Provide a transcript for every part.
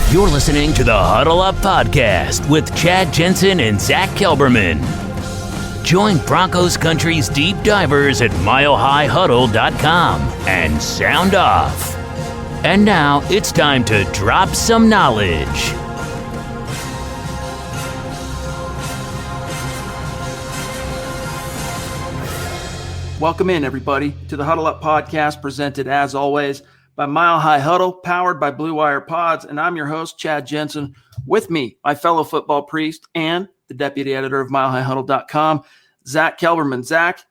You're listening to the Huddle Up Podcast with Chad Jensen and Zack Kelberman. Join Broncos Country's deep divers at milehighhuddle.com and sound off. And now it's time to drop some knowledge. Welcome in, everybody, to the Huddle Up Podcast, presented, as always, by Mile High Huddle, powered by Blue Wire Pods, and I'm your host, Chad Jensen. With me, my fellow football priest and the deputy editor of milehighhuddle.com, Zack Kelberman. Zack,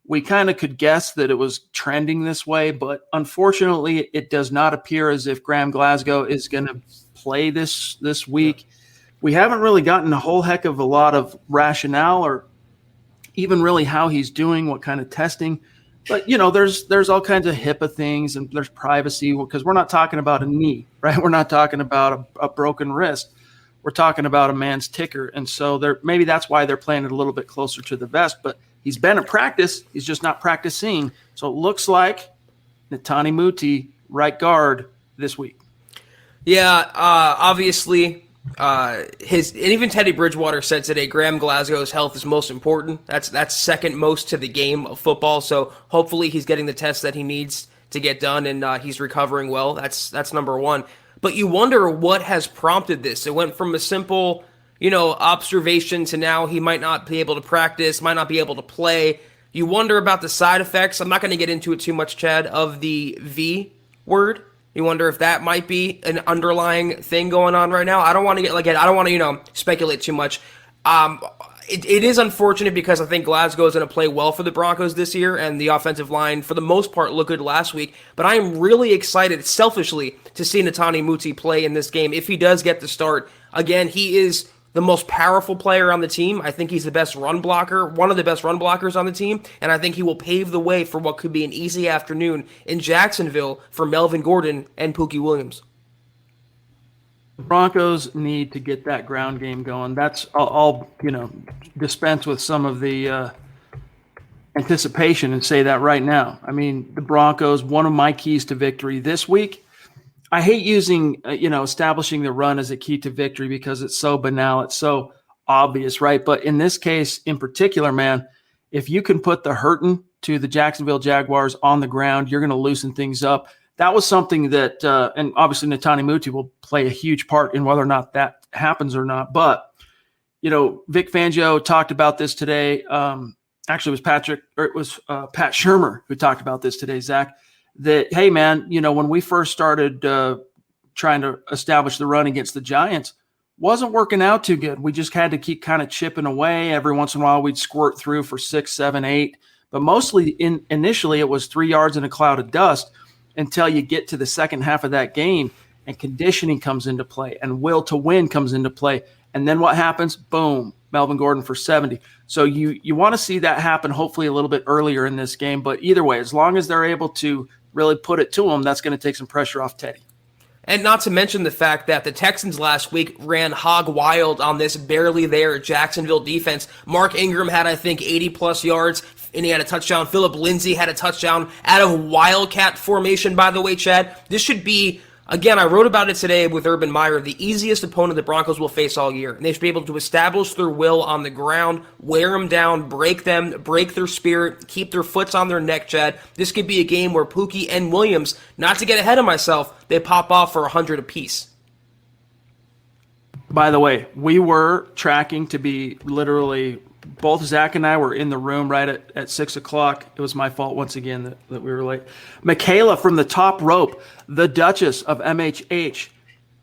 we kind of could guess that it was trending this way, but unfortunately, it does not appear as if Graham Glasgow is going to play this week. We haven't really gotten a whole heck of a lot of rationale or even really how he's doing, what kind of testing. But, you know, there's all kinds of HIPAA things and there's privacy because we're not talking about a knee, right? We're not talking about a broken wrist. We're talking about a man's ticker. And so maybe that's why they're playing it a little bit closer to the vest. But he's been in practice. He's just not practicing. So it looks like Netani Muti, right guard, this week. Yeah, obviously – and even Teddy Bridgewater said today Graham Glasgow's health is most important. That's second most to the game of football. So hopefully he's getting the test that he needs to get done, and he's recovering well. That's number one. But you wonder what has prompted this. It went from a simple, observation to now he might not be able to practice, might not be able to play. You wonder about the side effects. I'm not going to get into it too much, Chad, of the V word. You wonder if that might be an underlying thing going on right now. I don't want to speculate too much. It is unfortunate because I think Glasgow is going to play well for the Broncos this year, and the offensive line, for the most part, looked good last week. But I am really excited, selfishly, to see Netani Muti play in this game if he does get the start. Again, he is the most powerful player on the team. I think he's the best run blocker, one of the best run blockers on the team, and I think he will pave the way for what could be an easy afternoon in Jacksonville for Melvin Gordon and Pookie Williams. The Broncos need to get that ground game going. I'll dispense with some of the anticipation and say that right now. I mean, the Broncos, one of my keys to victory this week. I hate using, establishing the run as a key to victory because it's so banal. It's so obvious, right? But in this case in particular, man, if you can put the hurting to the Jacksonville Jaguars on the ground, you're going to loosen things up. That was something that, and obviously Netani Muti will play a huge part in whether or not that happens or not. But, Vic Fangio talked about this today. Actually, it was Pat Shurmur who talked about this today, Zach. That, hey, man, when we first started trying to establish the run against the Giants, wasn't working out too good. We just had to keep kind of chipping away. Every once in a while, we'd squirt through for 6, 7, 8. But mostly, initially, it was 3 yards in a cloud of dust until you get to the second half of that game and conditioning comes into play and will to win comes into play. And then what happens? Boom, Melvin Gordon for 70. So you want to see that happen hopefully a little bit earlier in this game. But either way, as long as they're able to really put it to him, that's going to take some pressure off Teddy. And not to mention the fact that the Texans last week ran hog wild on this barely there Jacksonville defense. Mark Ingram had, I think, 80-plus yards, and he had a touchdown. Phillip Lindsay had a touchdown out of Wildcat formation, by the way, Chad. This should be, again, I wrote about it today with Urban Meyer, the easiest opponent the Broncos will face all year. And they should be able to establish their will on the ground, wear them down, break their spirit, keep their foots on their neck, Chad. This could be a game where Pookie and Williams, not to get ahead of myself, they pop off for 100 apiece. By the way, we were tracking to be literally, both Zach and I were in the room right at 6 o'clock. It was my fault once again that we were late. Michaela from the top rope, the Duchess of MHH,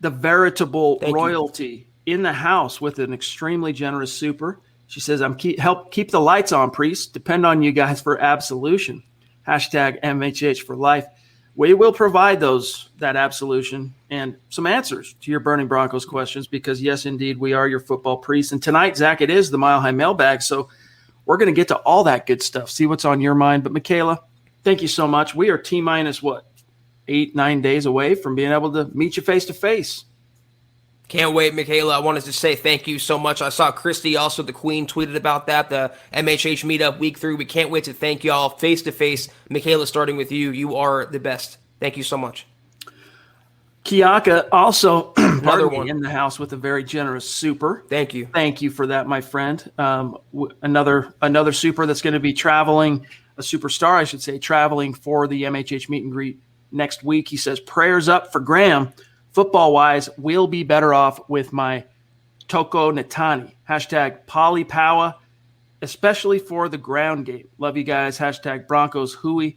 the veritable royalty in the house with an extremely generous super. She says, help keep the lights on, priest. Depend on you guys for absolution. Hashtag MHH for life. We will provide that absolution and some answers to your burning Broncos questions because, yes, indeed, we are your football priests. And tonight, Zach, it is the Mile High Mailbag, so we're going to get to all that good stuff, see what's on your mind. But, Michaela, thank you so much. We are T-minus, 8, 9 days away from being able to meet you face-to-face. Can't wait, Michaela. I wanted to say thank you so much. I saw Christy, also the Queen, tweeted about that, the MHH meetup week 3. We can't wait to thank y'all face-to-face. Michaela, starting with you. You are the best. Thank you so much. Kiaka also Another one in the house with a very generous super. Thank you. Thank you for that, my friend. Another super that's going to be traveling, a superstar, I should say, traveling for the MHH meet and greet next week. He says, prayers up for Graham. Football-wise, we'll be better off with my Toko Natani. Hashtag Polly Powa, especially for the ground game. Love you guys. Hashtag Broncos Hui.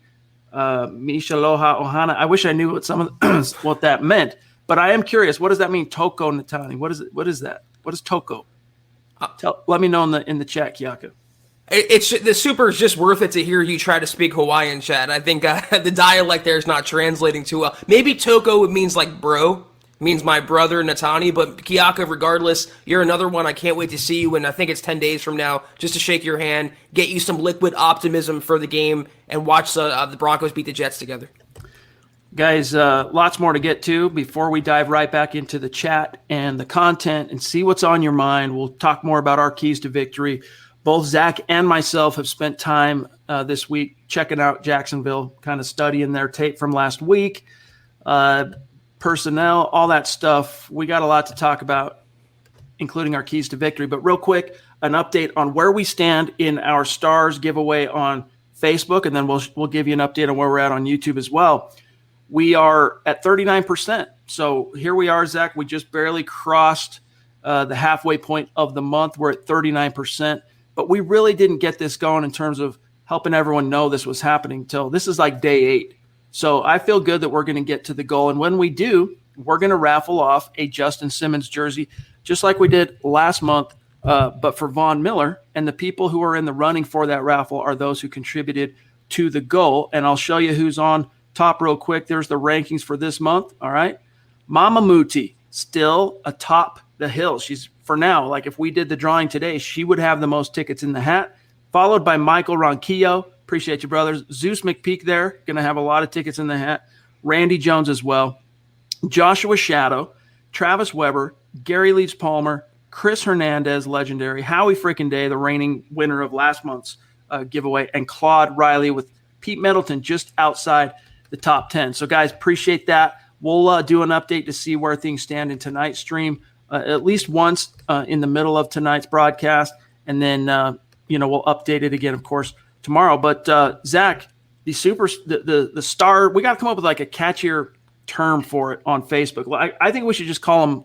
Misha Loha Ohana. I wish I knew what that meant, but I am curious. What does that mean, Toko Natani? What is it? What is that? What is Toko? Let me know in the chat, Kiaka. It's the super is just worth it to hear you try to speak Hawaiian, Chad. I think the dialect there is not translating too well. Maybe Toko means like bro, means my brother Natani, but Kiaka, regardless, you're another one. I can't wait to see you, and I think it's 10 days from now, just to shake your hand, get you some liquid optimism for the game, and watch the Broncos beat the Jets together. Guys, lots more to get to before we dive right back into the chat and the content and see what's on your mind. We'll talk more about our keys to victory. Both Zach and myself have spent time this week checking out Jacksonville, kind of studying their tape from last week, personnel, all that stuff. We got a lot to talk about, including our keys to victory. But real quick, an update on where we stand in our stars giveaway on Facebook, and then we'll give you an update on where we're at on YouTube as well. We are at 39%. So here we are, Zach. We just barely crossed the halfway point of the month. We're at 39%. But we really didn't get this going in terms of helping everyone know this was happening till this is like day 8. So I feel good that we're going to get to the goal. And when we do, we're going to raffle off a Justin Simmons jersey, just like we did last month, but for Von Miller. And the people who are in the running for that raffle are those who contributed to the goal. And I'll show you who's on top real quick. There's the rankings for this month. All right. Mama Muti, still atop the hill. She's, for now, like if we did the drawing today, she would have the most tickets in the hat, followed by Michael Ronquillo. Appreciate you, brothers. Zeus McPeak there, going to have a lot of tickets in the hat. Randy Jones as well. Joshua Shadow, Travis Weber, Gary Leeds Palmer, Chris Hernandez, legendary, Howie Frickin' Day, the reigning winner of last month's giveaway, and Claude Riley with Pete Middleton just outside the top 10. So, guys, appreciate that. We'll do an update to see where things stand in tonight's stream, at least once in the middle of tonight's broadcast, and then we'll update it again, of course, tomorrow. But Zach, the star, we got to come up with like a catchier term for it on Facebook. I think we should just call them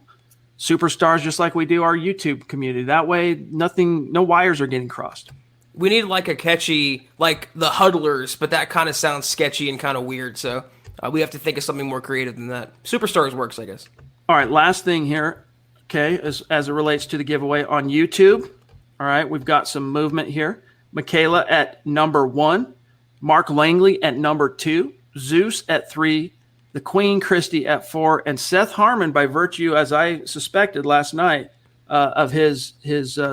superstars, just like we do our YouTube community. That way, no wires are getting crossed. We need like a catchy, like the huddlers, but that kind of sounds sketchy and kind of weird. So we have to think of something more creative than that. Superstars works, I guess. All right, last thing here. Okay, as it relates to the giveaway on YouTube. All right, we've got some movement here. Michaela at number 1, Mark Langley at number 2, Zeus at 3, the Queen Christie at 4, and Seth Harmon, by virtue, as I suspected last night, of his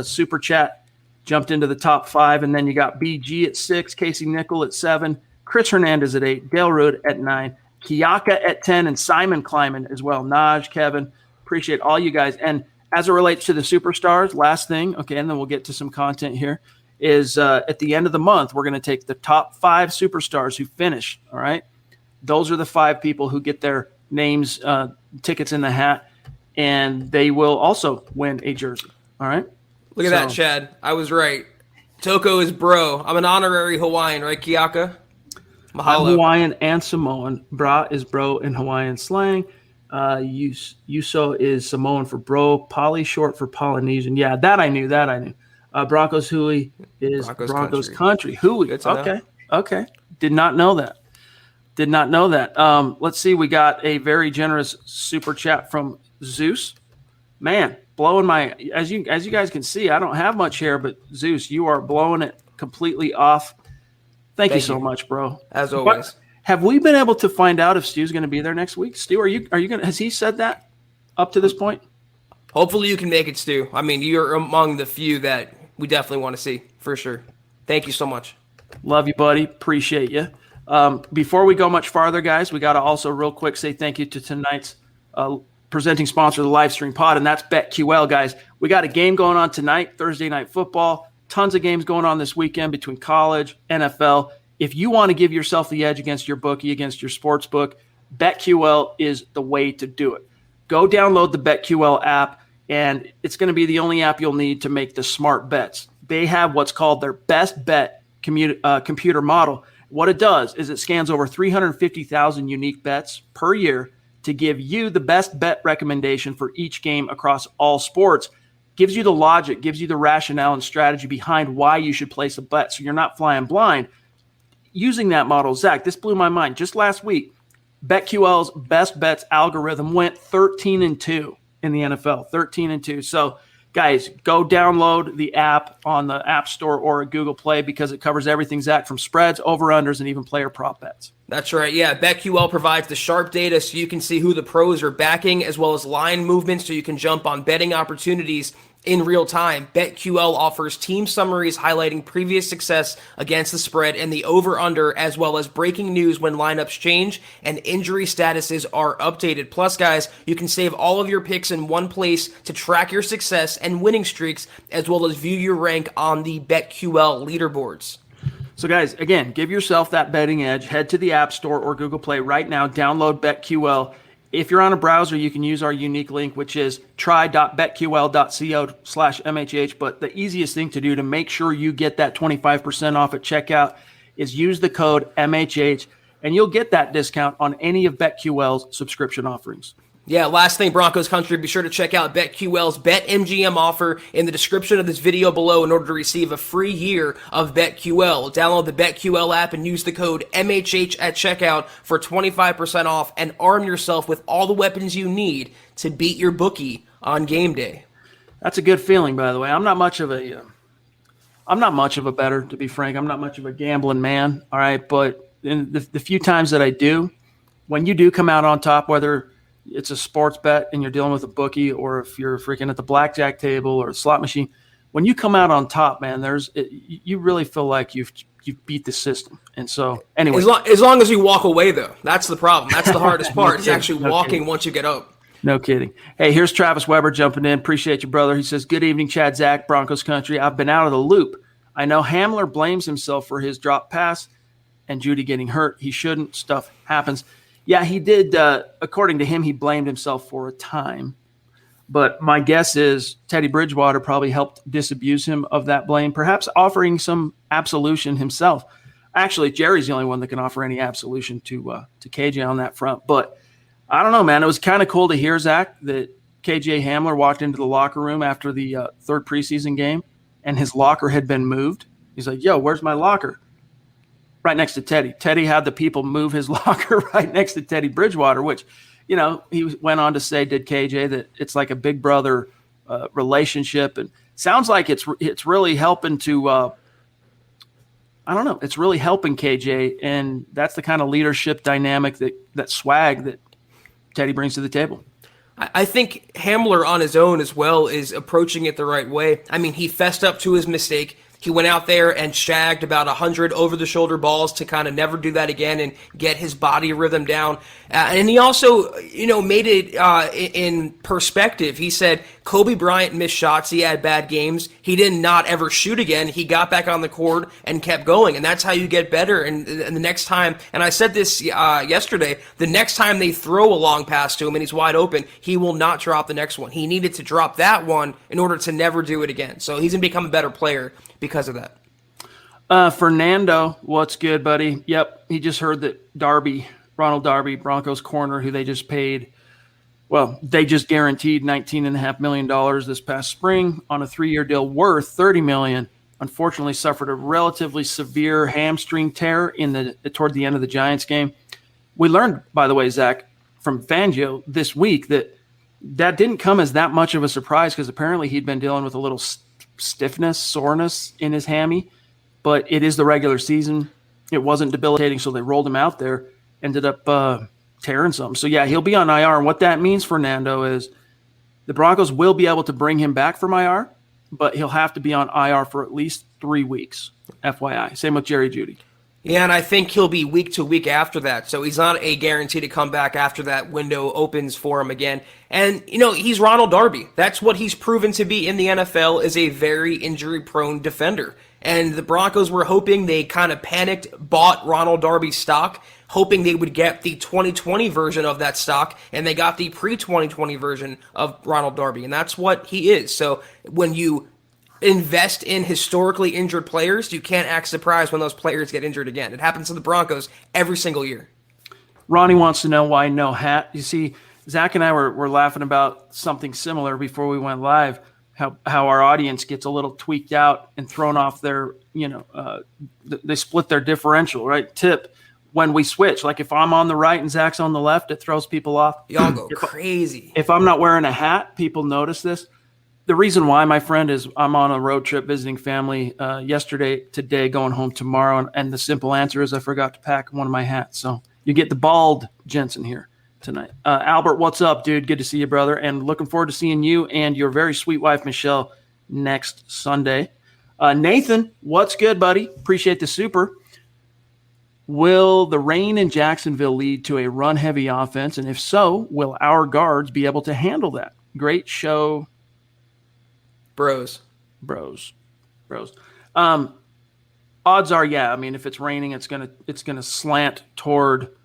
super chat, jumped into the top 5. And then you got BG at 6, Casey Nickel at 7, Chris Hernandez at 8, Dale Rood at 9, Kiaka at 10, and Simon Kleiman as well. Naj, Kevin, appreciate all you guys. And as it relates to the superstars, last thing, okay, and then we'll get to some content here, is at the end of the month, we're going to take the top 5 superstars who finish, all right? Those are the 5 people who get their names, tickets in the hat, and they will also win a jersey, all right? Look at that, Chad. I was right. Toko is bro. I'm an honorary Hawaiian, right, Kiaka? Mahalo. I'm Hawaiian and Samoan. Bra is bro in Hawaiian slang. Yuso is Samoan for bro. Poly short for Polynesian. Yeah, that I knew. Broncos Hui is Broncos country. Hui. Okay. Did not know that. Let's see. We got a very generous super chat from Zeus. Man, blowing my, as you guys can see, I don't have much hair, but Zeus, you are blowing it completely off. Thank you so much, bro. As always. But have we been able to find out if Stu's going to be there next week? Stu, are you going to, has he said that up to this point? Hopefully you can make it, Stu. I mean, you're among the few that we definitely want to see, for sure. Thank you so much. Love you, buddy. Appreciate you. Before we go much farther, guys, we got to also real quick say thank you to tonight's presenting sponsor of the live stream pod, and that's BetQL, guys. We got a game going on tonight, Thursday Night Football. Tons of games going on this weekend between college, NFL. If you want to give yourself the edge against your bookie, against your sports book, BetQL is the way to do it. go download the BetQL app, and it's going to be the only app you'll need to make the smart bets. They have what's called their best bet computer model. What it does is it scans over 350,000 unique bets per year to give you the best bet recommendation for each game across all sports. Gives you the logic, gives you the rationale and strategy behind why you should place a bet, so you're not flying blind. Using that model, Zach, this blew my mind. Just last week, BetQL's best bets algorithm went 13-2 in the NFL, 13-2. So, guys, go download the app on the App Store or Google Play because it covers everything, Zach, from spreads, over-unders, and even player prop bets. That's right. Yeah, BetQL provides the sharp data so you can see who the pros are backing, as well as line movements so you can jump on betting opportunities in real time. BetQL offers team summaries highlighting previous success against the spread and the over-under, as well as breaking news when lineups change and injury statuses are updated. Plus, guys, you can save all of your picks in one place to track your success and winning streaks, as well as view your rank on the BetQL leaderboards. So, guys, again, give yourself that betting edge. Head to the App Store or Google Play right now. Download BetQL. If you're on a browser, you can use our unique link, which is try.betql.co/MHH. But the easiest thing to do to make sure you get that 25% off at checkout is use the code MHH, and you'll get that discount on any of BetQL's subscription offerings. Yeah, last thing, Broncos country, be sure to check out BetQL's BetMGM offer in the description of this video below in order to receive a free year of BetQL. Download the BetQL app and use the code MHH at checkout for 25% off and arm yourself with all the weapons you need to beat your bookie on game day. That's a good feeling, by the way. I'm not much of a bettor, to be frank. I'm not much of a gambling man, all right? But in the few times that I do, when you do come out on top, whether it's a sports bet and you're dealing with a bookie, or if you're freaking at the blackjack table or a slot machine, when you come out on top, man, you really feel like you've beat the system. And so, anyway, as long as you walk away, though, that's the problem. That's the hardest part. It's actually walking once you get up. No kidding. Hey, here's Travis Weber jumping in. Appreciate you, brother. He says, "Good evening, Chad, Zach, Broncos country. I've been out of the loop. I know Hamler blames himself for his drop pass and Judy getting hurt. He shouldn't. Stuff happens." Yeah, he did. According to him, he blamed himself for a time. But my guess is Teddy Bridgewater probably helped disabuse him of that blame, perhaps offering some absolution himself. Actually, Jerry's the only one that can offer any absolution to KJ on that front. But I don't know, man. It was kind of cool to hear, Zach, that KJ Hamler walked into the locker room after the third preseason game, and his locker had been moved. He's like, "Yo, where's my locker?" Right next to Teddy. Teddy had the people move his locker right next to Teddy Bridgewater, which, he went on to say, did KJ, that it's like a big brother relationship. And sounds like it's really helping to, it's really helping KJ. And that's the kind of leadership dynamic, that swag that Teddy brings to the table. I think Hamler on his own as well is approaching it the right way. I mean, he fessed up to his mistake. He went out there and shagged about 100 over-the-shoulder balls to kind of never do that again and get his body rhythm down. And he also, made it in perspective. He said Kobe Bryant missed shots. He had bad games. He did not ever shoot again. He got back on the court and kept going. And that's how you get better. And the next time, and I said this yesterday, the next time they throw a long pass to him and he's wide open, he will not drop the next one. He needed to drop that one in order to never do it again. So he's going to become a better player because of that. Fernando, what's good, buddy? Yep, he just heard that Ronald Darby, Broncos corner, who they just paid, they just guaranteed $19.5 million this past spring on a 3-year deal worth $30 million. Unfortunately, suffered a relatively severe hamstring tear toward the end of the Giants game. We learned, by the way, Zach, from Fangio this week that didn't come as that much of a surprise, because apparently he'd been dealing with a little soreness in his hammy, but it is the regular season. It wasn't debilitating, so they rolled him out there, ended up tearing something. So, yeah, he'll be on IR. And what that means, Fernando, is the Broncos will be able to bring him back from IR, but he'll have to be on IR for at least 3 weeks, FYI. Same with Jerry Jeudy. Yeah, and I think he'll be week to week after that. So he's not a guarantee to come back after that window opens for him again. And, he's Ronald Darby. That's what he's proven to be in the NFL, is a very injury-prone defender. And the Broncos were hoping, they kind of panicked, bought Ronald Darby's stock, hoping they would get the 2020 version of that stock, and they got the pre-2020 version of Ronald Darby. And that's what he is. So when you invest in historically injured players, you can't act surprised when those players get injured again. It happens to the Broncos every single year. Ronnie wants to know why no hat. You see, Zach and I were laughing about something similar before we went live, how our audience gets a little tweaked out and thrown off their, they split their differential, right? Tip when we switch. Like if I'm on the right and Zach's on the left, it throws people off. Y'all go crazy. If I'm not wearing a hat, people notice this. The reason why, my friend, is I'm on a road trip visiting family today, going home tomorrow. And the simple answer is I forgot to pack one of my hats. So you get the bald Jensen here tonight. Albert, what's up, dude? Good to see you, brother. And looking forward to seeing you and your very sweet wife, Michelle, next Sunday. Nathan, what's good, buddy? Appreciate the super. Will the rain in Jacksonville lead to a run-heavy offense? And if so, will our guards be able to handle that? Great show. Bros. Odds are, yeah. I mean, if it's raining, it's gonna slant toward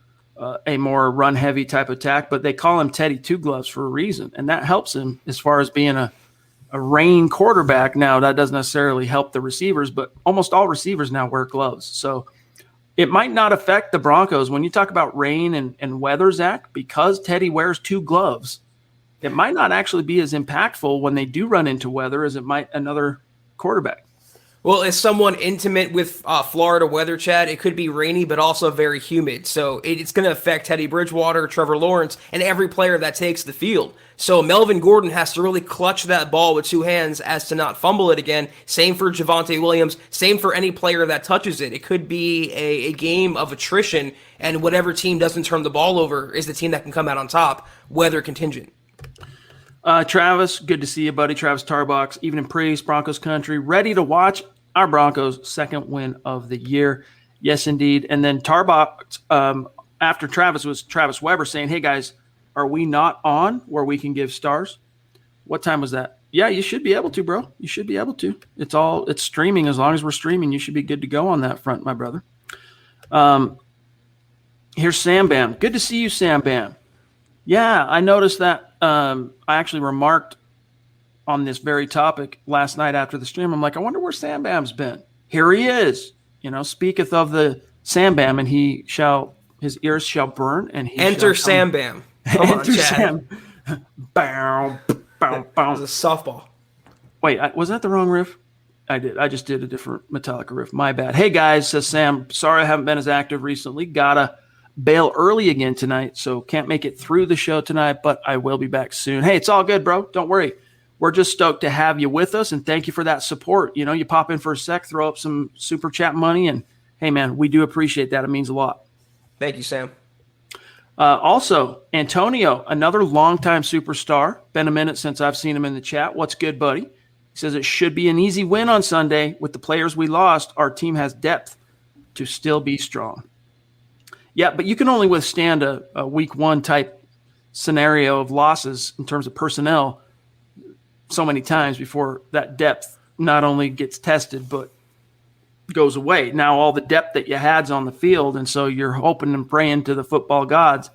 a more run heavy type attack. But they call him Teddy Two Gloves for a reason, and that helps him as far as being a rain quarterback. Now that doesn't necessarily help the receivers, but almost all receivers now wear gloves, so it might not affect the Broncos when you talk about rain and weather, Zach, because Teddy wears two gloves. It might not actually be as impactful when they do run into weather as it might another quarterback. Well, as someone intimate with Florida weather, Chad, it could be rainy but also very humid. So it's going to affect Teddy Bridgewater, Trevor Lawrence, and every player that takes the field. So Melvin Gordon has to really clutch that ball with two hands as to not fumble it again. Same for Javonte Williams. Same for any player that touches it. It could be a game of attrition, and whatever team doesn't turn the ball over is the team that can come out on top, weather contingent. Travis, good to see you, buddy. Travis Tarbox, Evening Priest, Broncos Country, ready to watch our Broncos' second win of the year. Yes, indeed. And then Tarbox, after Travis, was Travis Weber saying, hey, guys, are we not on where we can give stars? What time was that? Yeah, you should be able to, bro. You should be able to. It's streaming. As long as we're streaming, you should be good to go on that front, my brother. Here's Sam Bam. Good to see you, Sam Bam. Yeah, I noticed that. I actually remarked on this very topic last night after the stream. I'm like, I wonder where Sam Bam's been. Here he is. Speaketh of the Sam Bam, and his ears shall burn, and he enter Sam Bam. Come on, Chad. Sam. Bow, bow, bow. It was a softball. Wait, was that the wrong riff? I did. I just did a different Metallica riff. My bad. Hey, guys, says Sam. Sorry I haven't been as active recently. Gotta bail early again tonight, so can't make it through the show tonight, but I will be back soon. Hey, it's all good, bro. Don't worry. We're just stoked to have you with us, and thank you for that support. You pop in for a sec, throw up some super chat money, and hey, man, we do appreciate that. It means a lot. Thank you, Sam. Also, Antonio, another longtime superstar. Been a minute since I've seen him in the chat. What's good, buddy? He says it should be an easy win on Sunday. With the players we lost, our team has depth to still be strong. Yeah, but you can only withstand a week one type scenario of losses in terms of personnel so many times before that depth not only gets tested but goes away. Now all the depth that you had's on the field, and so you're hoping and praying to the football gods,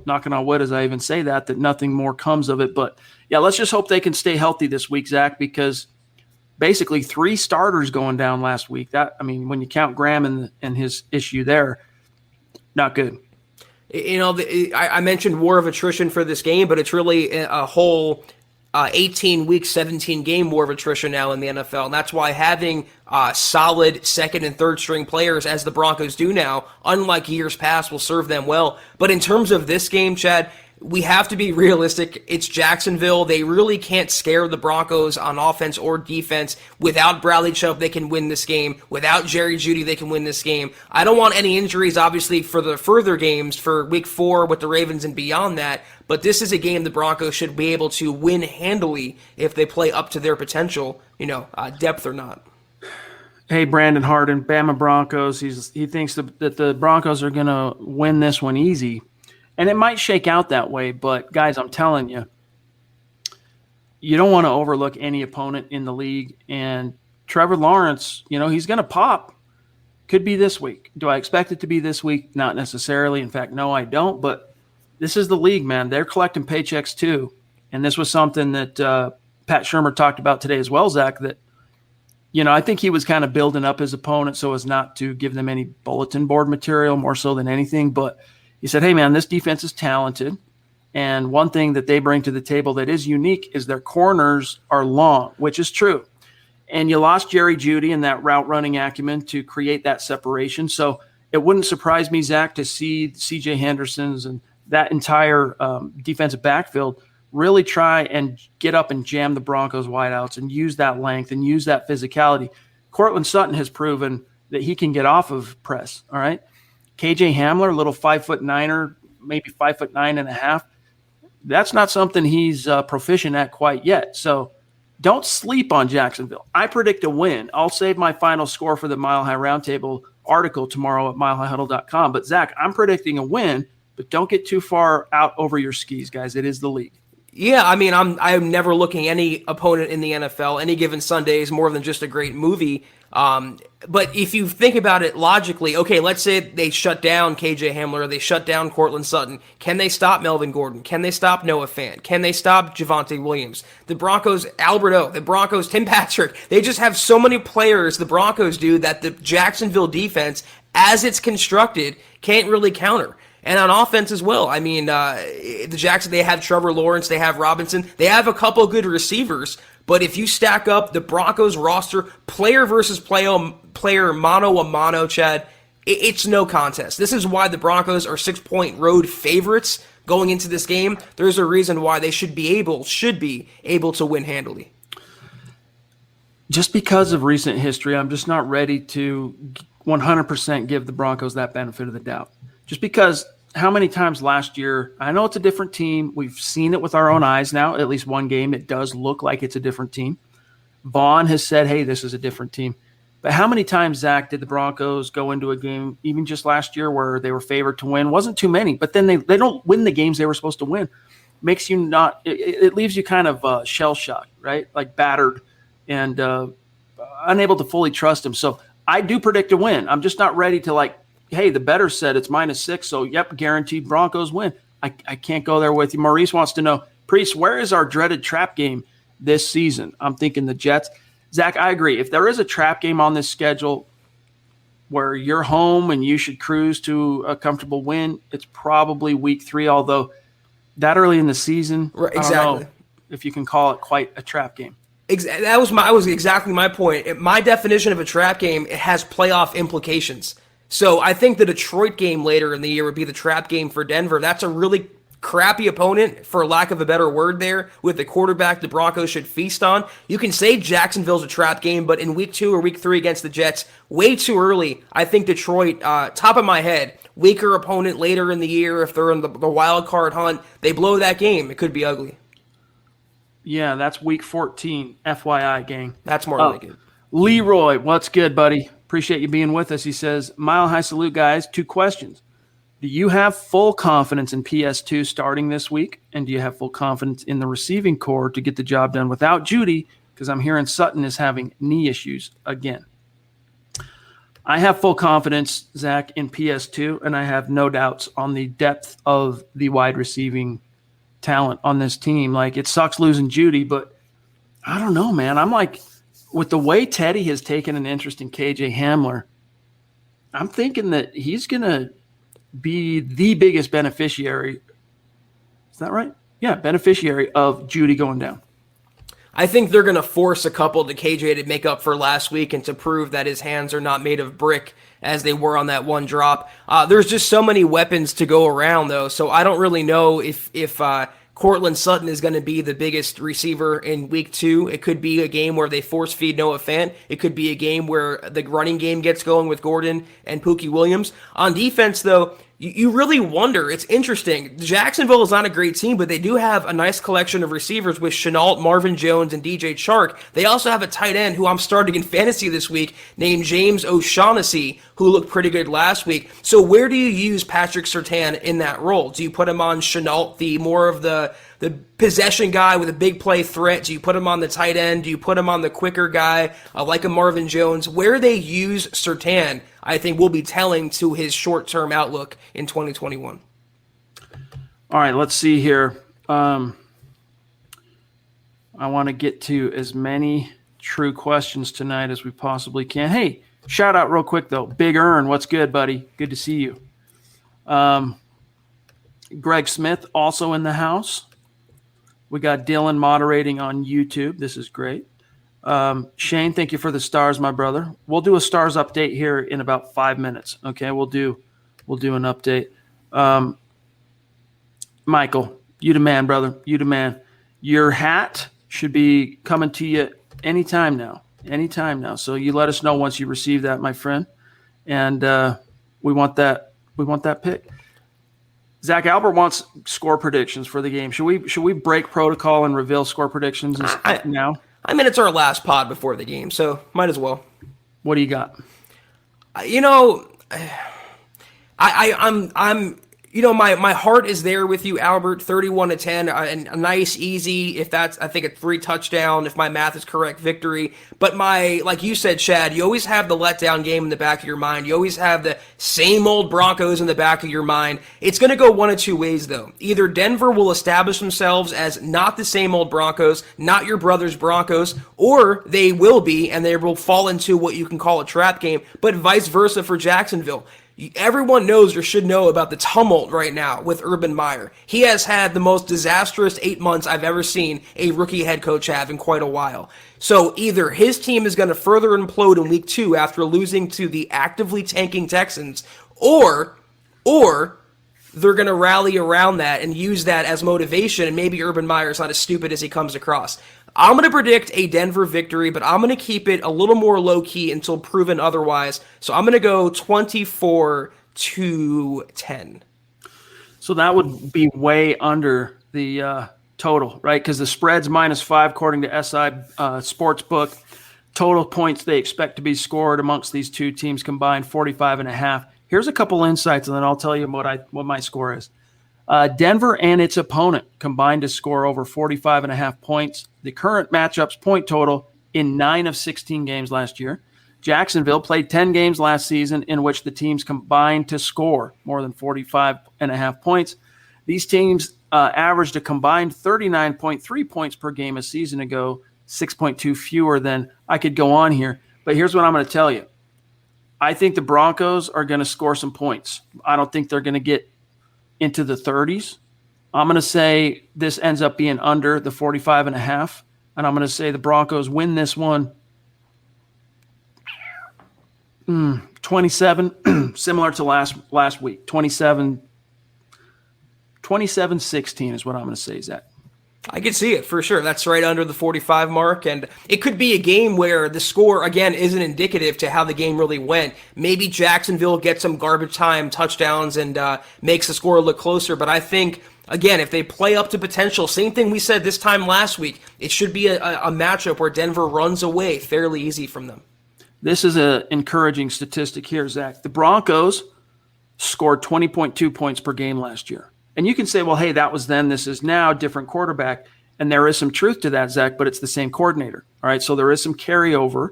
knocking on wood as I even say that nothing more comes of it. But yeah, let's just hope they can stay healthy this week, Zach, because basically 3 starters going down last week. When you count Graham and his issue there, not good. I mentioned war of attrition for this game, but it's really a whole 18-week, 17-game war of attrition now in the NFL. And that's why having solid second and third string players, as the Broncos do now, unlike years past, will serve them well. But in terms of this game, Chad, we have to be realistic. It's Jacksonville. They really can't scare the Broncos on offense or defense. Without Bradley Chubb, they can win this game. Without Jerry Jeudy, they can win this game. I don't want any injuries, obviously, for the further games for Week 4 with the Ravens and beyond that. But this is a game the Broncos should be able to win handily if they play up to their potential, depth or not. Hey, Brandon Hardin, Bama Broncos. He thinks that the Broncos are going to win this one easy. And it might shake out that way, but guys, I'm telling you, you don't want to overlook any opponent in the league. And Trevor Lawrence, he's going to pop. Could be this week. Do I expect it to be this week? Not necessarily. In fact, no, I don't. But this is the league, man. They're collecting paychecks too. And this was something that Pat Shurmur talked about today as well, Zach, that, I think he was kind of building up his opponent so as not to give them any bulletin board material more so than anything. But he said, hey, man, this defense is talented. And one thing that they bring to the table that is unique is their corners are long, which is true. And you lost Jerry Jeudy and that route running acumen to create that separation. So it wouldn't surprise me, Zach, to see C.J. Henderson's and that entire defensive backfield really try and get up and jam the Broncos wideouts and use that length and use that physicality. Cortland Sutton has proven that he can get off of press, all right? KJ Hamler, a little 5'9", maybe 5'9.5". That's not something he's proficient at quite yet. So don't sleep on Jacksonville. I predict a win. I'll save my final score for the Mile High Roundtable article tomorrow at milehighhuddle.com. But, Zach, I'm predicting a win, but don't get too far out over your skis, guys. It is the league. Yeah, I mean, I'm never looking any opponent in the NFL. Any given Sunday is more than just a great movie. But if you think about it logically, okay, let's say they shut down KJ Hamler, or they shut down Cortland Sutton. Can they stop Melvin Gordon? Can they stop Noah Fant? Can they stop Javonte Williams? The Broncos, Alberto, the Broncos, Tim Patrick, they just have so many players, the Broncos do, that the Jacksonville defense, as it's constructed, can't really counter. And on offense as well. I mean, the Jackson, they have Trevor Lawrence, they have Robinson, they have a couple good receivers. But if you stack up the Broncos roster, player versus player, mano a mano, Chad, it's no contest. This is why the Broncos are 6-point road favorites going into this game. There's a reason why they should be able to win handily. Just because of recent history, I'm just not ready to 100% give the Broncos that benefit of the doubt. Just because how many times last year, I know it's a different team. We've seen it with our own eyes now, at least one game. It does look like it's a different team. Vaughn has said, hey, this is a different team. But how many times, Zach, did the Broncos go into a game, even just last year, where they were favored to win? Wasn't too many, but then they don't win the games they were supposed to win. Makes you not – it leaves you kind of shell-shocked, right? Like battered and unable to fully trust them. So I do predict a win. I'm just not ready to hey, the better said it's -6, so yep, guaranteed Broncos win. I can't go there with you. Maurice wants to know, Priest, where is our dreaded trap game this season? I'm thinking the Jets. Zach, I agree. If there is a trap game on this schedule where you're home and you should cruise to a comfortable win, it's probably week 3, although that early in the season, right, exactly. I don't know if you can call it quite a trap game. That was exactly my point. My definition of a trap game, it has playoff implications. So I think the Detroit game later in the year would be the trap game for Denver. That's a really crappy opponent, for lack of a better word there, with the quarterback the Broncos should feast on. You can say Jacksonville's a trap game, but in week 2 or week 3 against the Jets, way too early. I think Detroit, top of my head, weaker opponent later in the year. If they're in the wild card hunt, they blow that game. It could be ugly. Yeah, that's week 14, FYI, gang. That's more like it. Leroy, what's good, buddy? Appreciate you being with us. He says, Mile High salute, guys. 2 questions. Do you have full confidence in PS2 starting this week? And do you have full confidence in the receiving core to get the job done without Jeudy? Because I'm hearing Sutton is having knee issues again. I have full confidence, Zach, in PS2, and I have no doubts on the depth of the wide receiving talent on this team. It sucks losing Jeudy, but I don't know, man. I'm with the way Teddy has taken an interest in KJ Hamler, I'm thinking that he's going to be the biggest beneficiary. Is that right? Yeah, beneficiary of Jeudy going down. I think they're going to force a couple to KJ to make up for last week and to prove that his hands are not made of brick as they were on that one drop. There's just so many weapons to go around, though, so I don't really know if Cortland Sutton is going to be the biggest receiver in week 2. It could be a game where they force feed Noah Fant. It could be a game where the running game gets going with Gordon and Pookie Williams. On defense, though, you really wonder. It's interesting. Jacksonville is not a great team, but they do have a nice collection of receivers with Chenault, Marvin Jones, and DJ Chark. They also have a tight end who I'm starting in fantasy this week named James O'Shaughnessy, who looked pretty good last week. So where do you use Patrick Surtain in that role? Do you put him on Chenault, the more of the possession guy with a big play threat? Do you put him on the tight end? Do you put him on the quicker guy like a Marvin Jones? Where they use Surtain, I think, will be telling to his short-term outlook in 2021. All right, let's see here. I want to get to as many true questions tonight as we possibly can. Hey, shout out real quick, though. Big Earn, what's good, buddy? Good to see you. Greg Smith also in the house. We got Dylan moderating on YouTube. This is great. Shane, thank you for the stars, my brother. We'll do a stars update here in about 5 minutes. Okay, we'll do an update. Michael, you the man, brother. You the man. Your hat should be coming to you anytime now. Anytime now. So you let us know once you receive that, my friend. And we want that pick. Zach Albert wants score predictions for the game. Should we break protocol and reveal score predictions now? I mean, it's our last pod before the game, so might as well. What do you got? My heart is there with you, Albert. 31-10, and a nice, easy. If that's, I think, a 3 touchdown. If my math is correct, victory. But like you said, Chad, you always have the letdown game in the back of your mind. You always have the same old Broncos in the back of your mind. It's going to go one of two ways, though. Either Denver will establish themselves as not the same old Broncos, not your brother's Broncos, or they will be, and they will fall into what you can call a trap game. But vice versa for Jacksonville. Everyone knows or should know about the tumult right now with Urban Meyer. He has had the most disastrous 8 months I've ever seen a rookie head coach have in quite a while. So either his team is going to further implode in week 2 after losing to the actively tanking Texans, or they're going to rally around that and use that as motivation, and maybe Urban Meyer is not as stupid as he comes across. I'm going to predict a Denver victory, but I'm going to keep it a little more low-key until proven otherwise. So I'm going to go 24-10. So that would be way under the total, right? Because the spread's -5 according to SI Sportsbook. Total points they expect to be scored amongst these two teams combined, 45.5. Here's a couple insights, and then I'll tell you what my score is. Denver and its opponent combined to score over 45.5 points. The current matchup's point total in 9 of 16 games last year. Jacksonville played 10 games last season in which the teams combined to score more than 45.5 points. These teams averaged a combined 39.3 points per game a season ago, 6.2 fewer than. I could go on here, but here's what I'm going to tell you. I think the Broncos are going to score some points. I don't think they're going to get into the 30s. I'm going to say this ends up being under the 45.5, and I'm going to say the Broncos win this one 27, similar to last week. 27-16 is what I'm going to say, Zach. I can see it for sure. That's right under the 45 mark, and it could be a game where the score, again, isn't indicative to how the game really went. Maybe Jacksonville gets some garbage time touchdowns and makes the score look closer, but I think, again, if they play up to potential, same thing we said this time last week, it should be a matchup where Denver runs away fairly easy from them. This is an encouraging statistic here, Zach. The Broncos scored 20.2 points per game last year. And you can say, well, hey, that was then, this is now, different quarterback. And there is some truth to that, Zach, but it's the same coordinator. All right, so there is some carryover.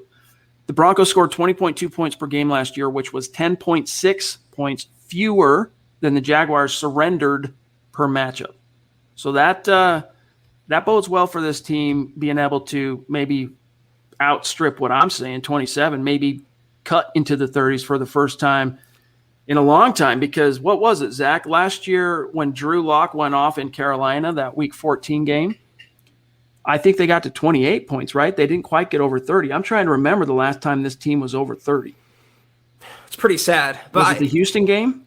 The Broncos scored 20.2 points per game last year, which was 10.6 points fewer than the Jaguars surrendered per matchup. So that bodes well for this team being able to maybe outstrip what I'm saying, 27, maybe cut into the 30s for the first time in a long time, because what was it, Zach? Last year when Drew Lock went off in Carolina, that Week 14 game, I think they got to 28 points, right? They didn't quite get over 30. I'm trying to remember the last time this team was over 30. It's pretty sad. But was it the Houston game?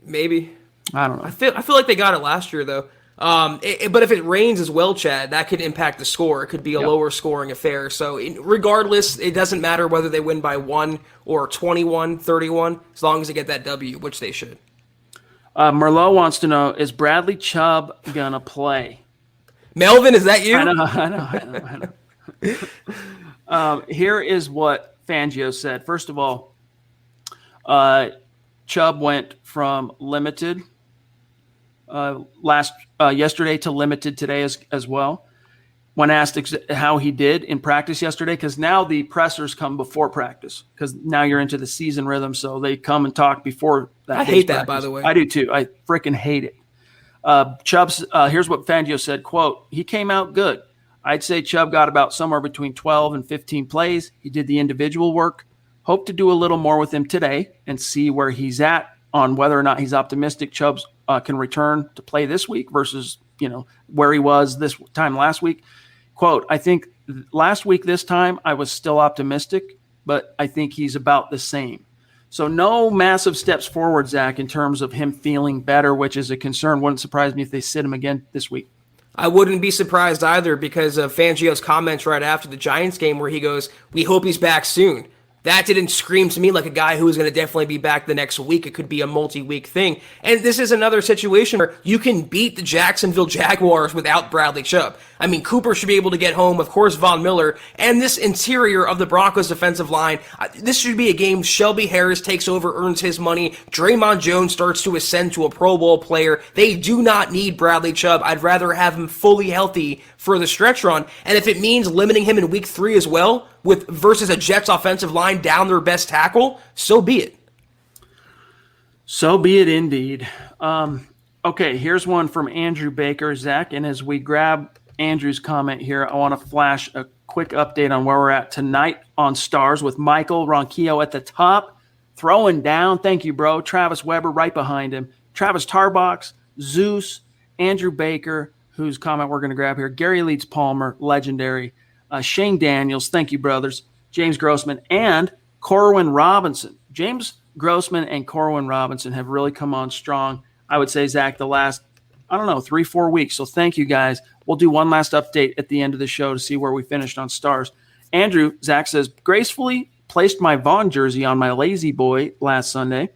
Maybe. I don't know. I feel like they got it last year, though. But if it rains as well, Chad, that could impact the score. It could be a lower scoring affair. So regardless, it doesn't matter whether they win by 1 or 21, 31, as long as they get that W, which they should. Merlot wants to know, is Bradley Chubb going to play? Melvin, is that you? I know. Here is what Fangio said. First of all, Chubb went from limited yesterday to limited today as well. When asked how he did in practice yesterday, because now the pressers come before practice, because now you're into the season rhythm, so they come and talk before that. I hate that, by the way. I do too. I freaking hate it. Chubb's here's what Fangio said, quote, he came out good. I'd say Chubb got about somewhere between 12 and 15 plays. He did the individual work. Hope to do a little more with him today and see where he's at on whether or not he's optimistic Chubb can return to play this week versus, where he was this time last week. Quote, I think last week this time I was still optimistic, but I think he's about the same. So no massive steps forward, Zach, in terms of him feeling better, which is a concern. Wouldn't surprise me if they sit him again this week. I wouldn't be surprised either because of Fangio's comments right after the Giants game where he goes, we hope he's back soon. That didn't scream to me like a guy who is going to definitely be back the next week. It could be a multi-week thing. And this is another situation where you can beat the Jacksonville Jaguars without Bradley Chubb. I mean, Cooper should be able to get home, of course, Von Miller, and this interior of the Broncos defensive line. This should be a game Shelby Harris takes over, earns his money. Draymond Jones starts to ascend to a Pro Bowl player. They do not need Bradley Chubb. I'd rather have him fully healthy for the stretch run. And if it means limiting him in week 3 as well, versus a Jets offensive line down their best tackle, so be it. So be it indeed. Okay, here's one from Andrew Baker, Zach. And as we grab Andrew's comment here, I want to flash a quick update on where we're at tonight on Stars with Michael Ronquillo at the top, throwing down. Thank you, bro. Travis Weber right behind him. Travis Tarbox, Zeus, Andrew Baker, whose comment we're going to grab here. Gary Leeds Palmer, legendary. Shane Daniels, thank you, brothers. James Grossman and Corwin Robinson. James Grossman and Corwin Robinson have really come on strong, I would say, Zach, the last, 3-4 weeks. So thank you, guys. We'll do one last update at the end of the show to see where we finished on Stars. Andrew, Zach says, gracefully placed my Vaughn jersey on my lazy boy last Sunday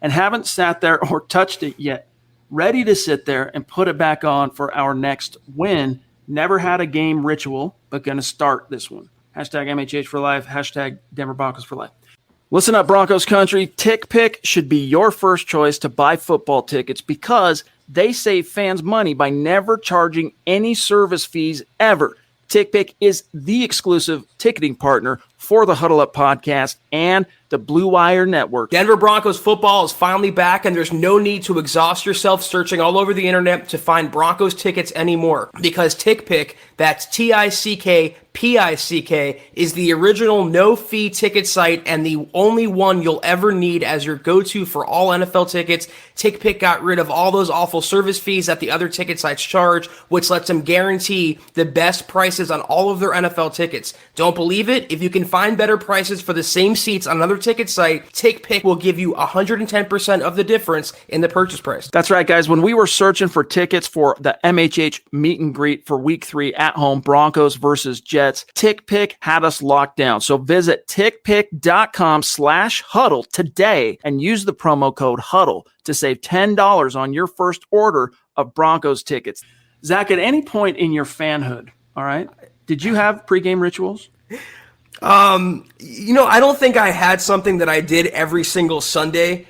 and haven't sat there or touched it yet. Ready to sit there and put it back on for our next win. Never had a game ritual, but going to start this one. Hashtag MHH for life. Hashtag Denver Broncos for life. Listen up, Broncos country. TickPick should be your first choice to buy football tickets because they save fans money by never charging any service fees ever. TickPick is the exclusive ticketing partner for the Huddle Up podcast and the Blue Wire Network. Denver Broncos football is finally back, and there's no need to exhaust yourself searching all over the internet to find Broncos tickets anymore because TickPick, that's TickPick, is the original no-fee ticket site and the only one you'll ever need as your go-to for all NFL tickets. TickPick got rid of all those awful service fees that the other ticket sites charge, which lets them guarantee the best prices on all of their NFL tickets. Don't believe it? If you can find better prices for the same seats on another ticket site, TickPick will give you 110% of the difference in the purchase price. That's right, guys. When we were searching for tickets for the MHH meet and greet for week 3 at home, Broncos versus Jets, TickPick had us locked down. So visit tickpick.com/huddle today and use the promo code HUDDLE to save $10 on your first order of Broncos tickets. Zach, at any point in your fanhood, all right, did you have pregame rituals? I don't think I had something that I did every single Sunday.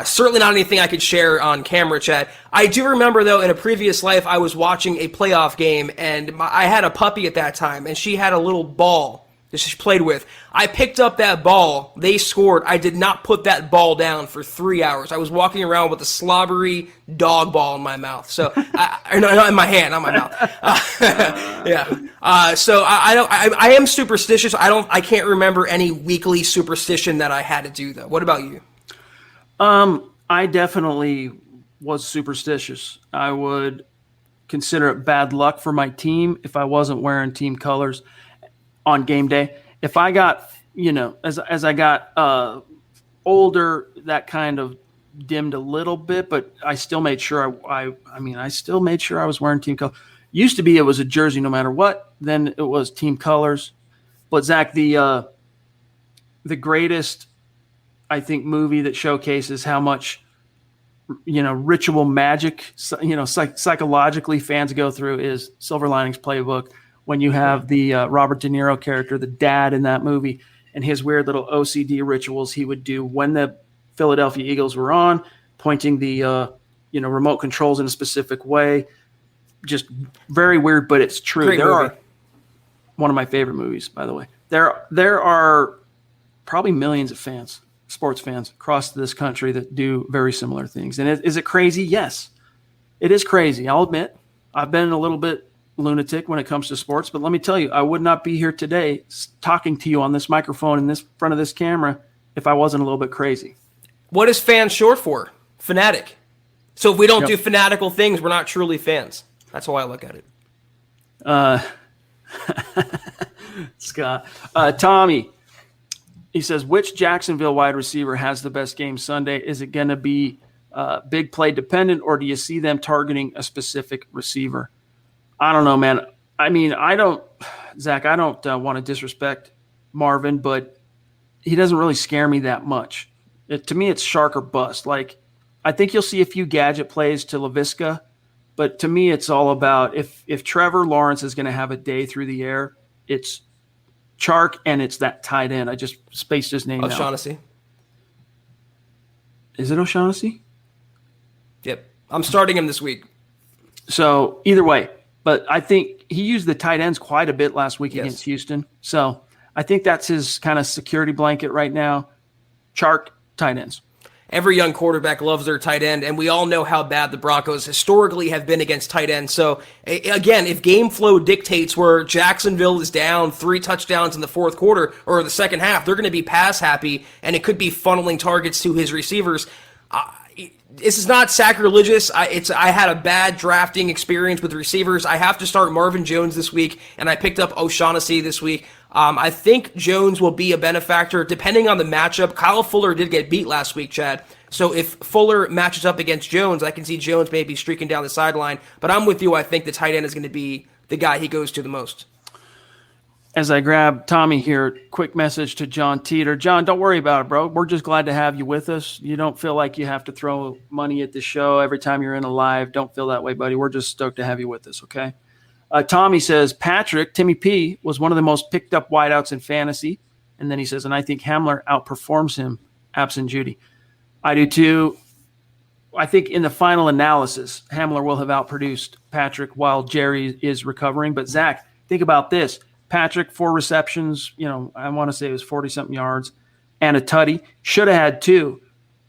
Certainly not anything I could share on camera chat. I do remember, though, in a previous life, I was watching a playoff game, and I had a puppy at that time, and she had a little ball that she played with. I picked up that ball. They scored. I did not put that ball down for 3 hours. I was walking around with a slobbery dog ball in my mouth. So, no, in my hand, not my mouth. Yeah. So I am superstitious. I can't remember any weekly superstition that I had to do, though. What about you? I definitely was superstitious. I would consider it bad luck for my team if I wasn't wearing team colors on game day. If I got, as I got older, that kind of dimmed a little bit, but I still made sure I still made sure I was wearing team colors. Used to be it was a jersey no matter what, then it was team colors. But Zach, the greatest, I think, movie that showcases how much ritual magic, psychologically fans go through is Silver Linings Playbook. When you have the Robert De Niro character, the dad in that movie, and his weird little OCD rituals he would do when the Philadelphia Eagles were on, pointing the remote controls in a specific way. Just very weird, but it's true. Great movie. Are one of my favorite movies, by the way. There are probably millions of fans, sports fans across this country that do very similar things. And is it crazy? Yes, it is crazy. I'll admit I've been a little bit lunatic when it comes to sports, but let me tell you, I would not be here today talking to you on this microphone in this front of this camera if I wasn't a little bit crazy. What is fan short for? Fanatic. So if we don't do fanatical things, we're not truly fans. That's how I look at it. Scott. Tommy, he says, which Jacksonville wide receiver has the best game Sunday? Is it going to be big play dependent, or do you see them targeting a specific receiver? I don't know, man. I mean, Zach, I don't want to disrespect Marvin, but he doesn't really scare me that much. To me, it's shark or bust. Like, I think you'll see a few gadget plays to LaVisca, but to me, it's all about if Trevor Lawrence is going to have a day through the air, it's Chark and it's that tight end. I just spaced his name out. O'Shaughnessy. Is it O'Shaughnessy? Yep. I'm starting him this week. So either way, but I think he used the tight ends quite a bit last week against Houston. So I think that's his kind of security blanket right now. Chark, tight ends. Every young quarterback loves their tight end, and we all know how bad the Broncos historically have been against tight ends. So, again, if game flow dictates where Jacksonville is down 3 touchdowns in the fourth quarter or the second half, they're going to be pass happy, and it could be funneling targets to his receivers. This is not sacrilegious. I had a bad drafting experience with receivers. I have to start Marvin Jones this week, and I picked up O'Shaughnessy this week. I think Jones will be a benefactor depending on the matchup. Kyle Fuller did get beat last week, Chad. So if Fuller matches up against Jones, I can see Jones maybe streaking down the sideline. But I'm with you. I think the tight end is going to be the guy he goes to the most. As I grab Tommy here, quick message to John Teeter. John, don't worry about it, bro. We're just glad to have you with us. You don't feel like you have to throw money at the show every time you're in a live. Don't feel that way, buddy. We're just stoked to have you with us, okay? Tommy says, Timmy P, was one of the most picked up wideouts in fantasy. And then he says, and I think Hamler outperforms him, absent Judy. I do too. I think in the final analysis, Hamler will have outproduced Patrick while Jerry is recovering. But Zach, think about this. Patrick, 4 receptions, I want to say it was 40-something yards, and a tutty. Should have had 2.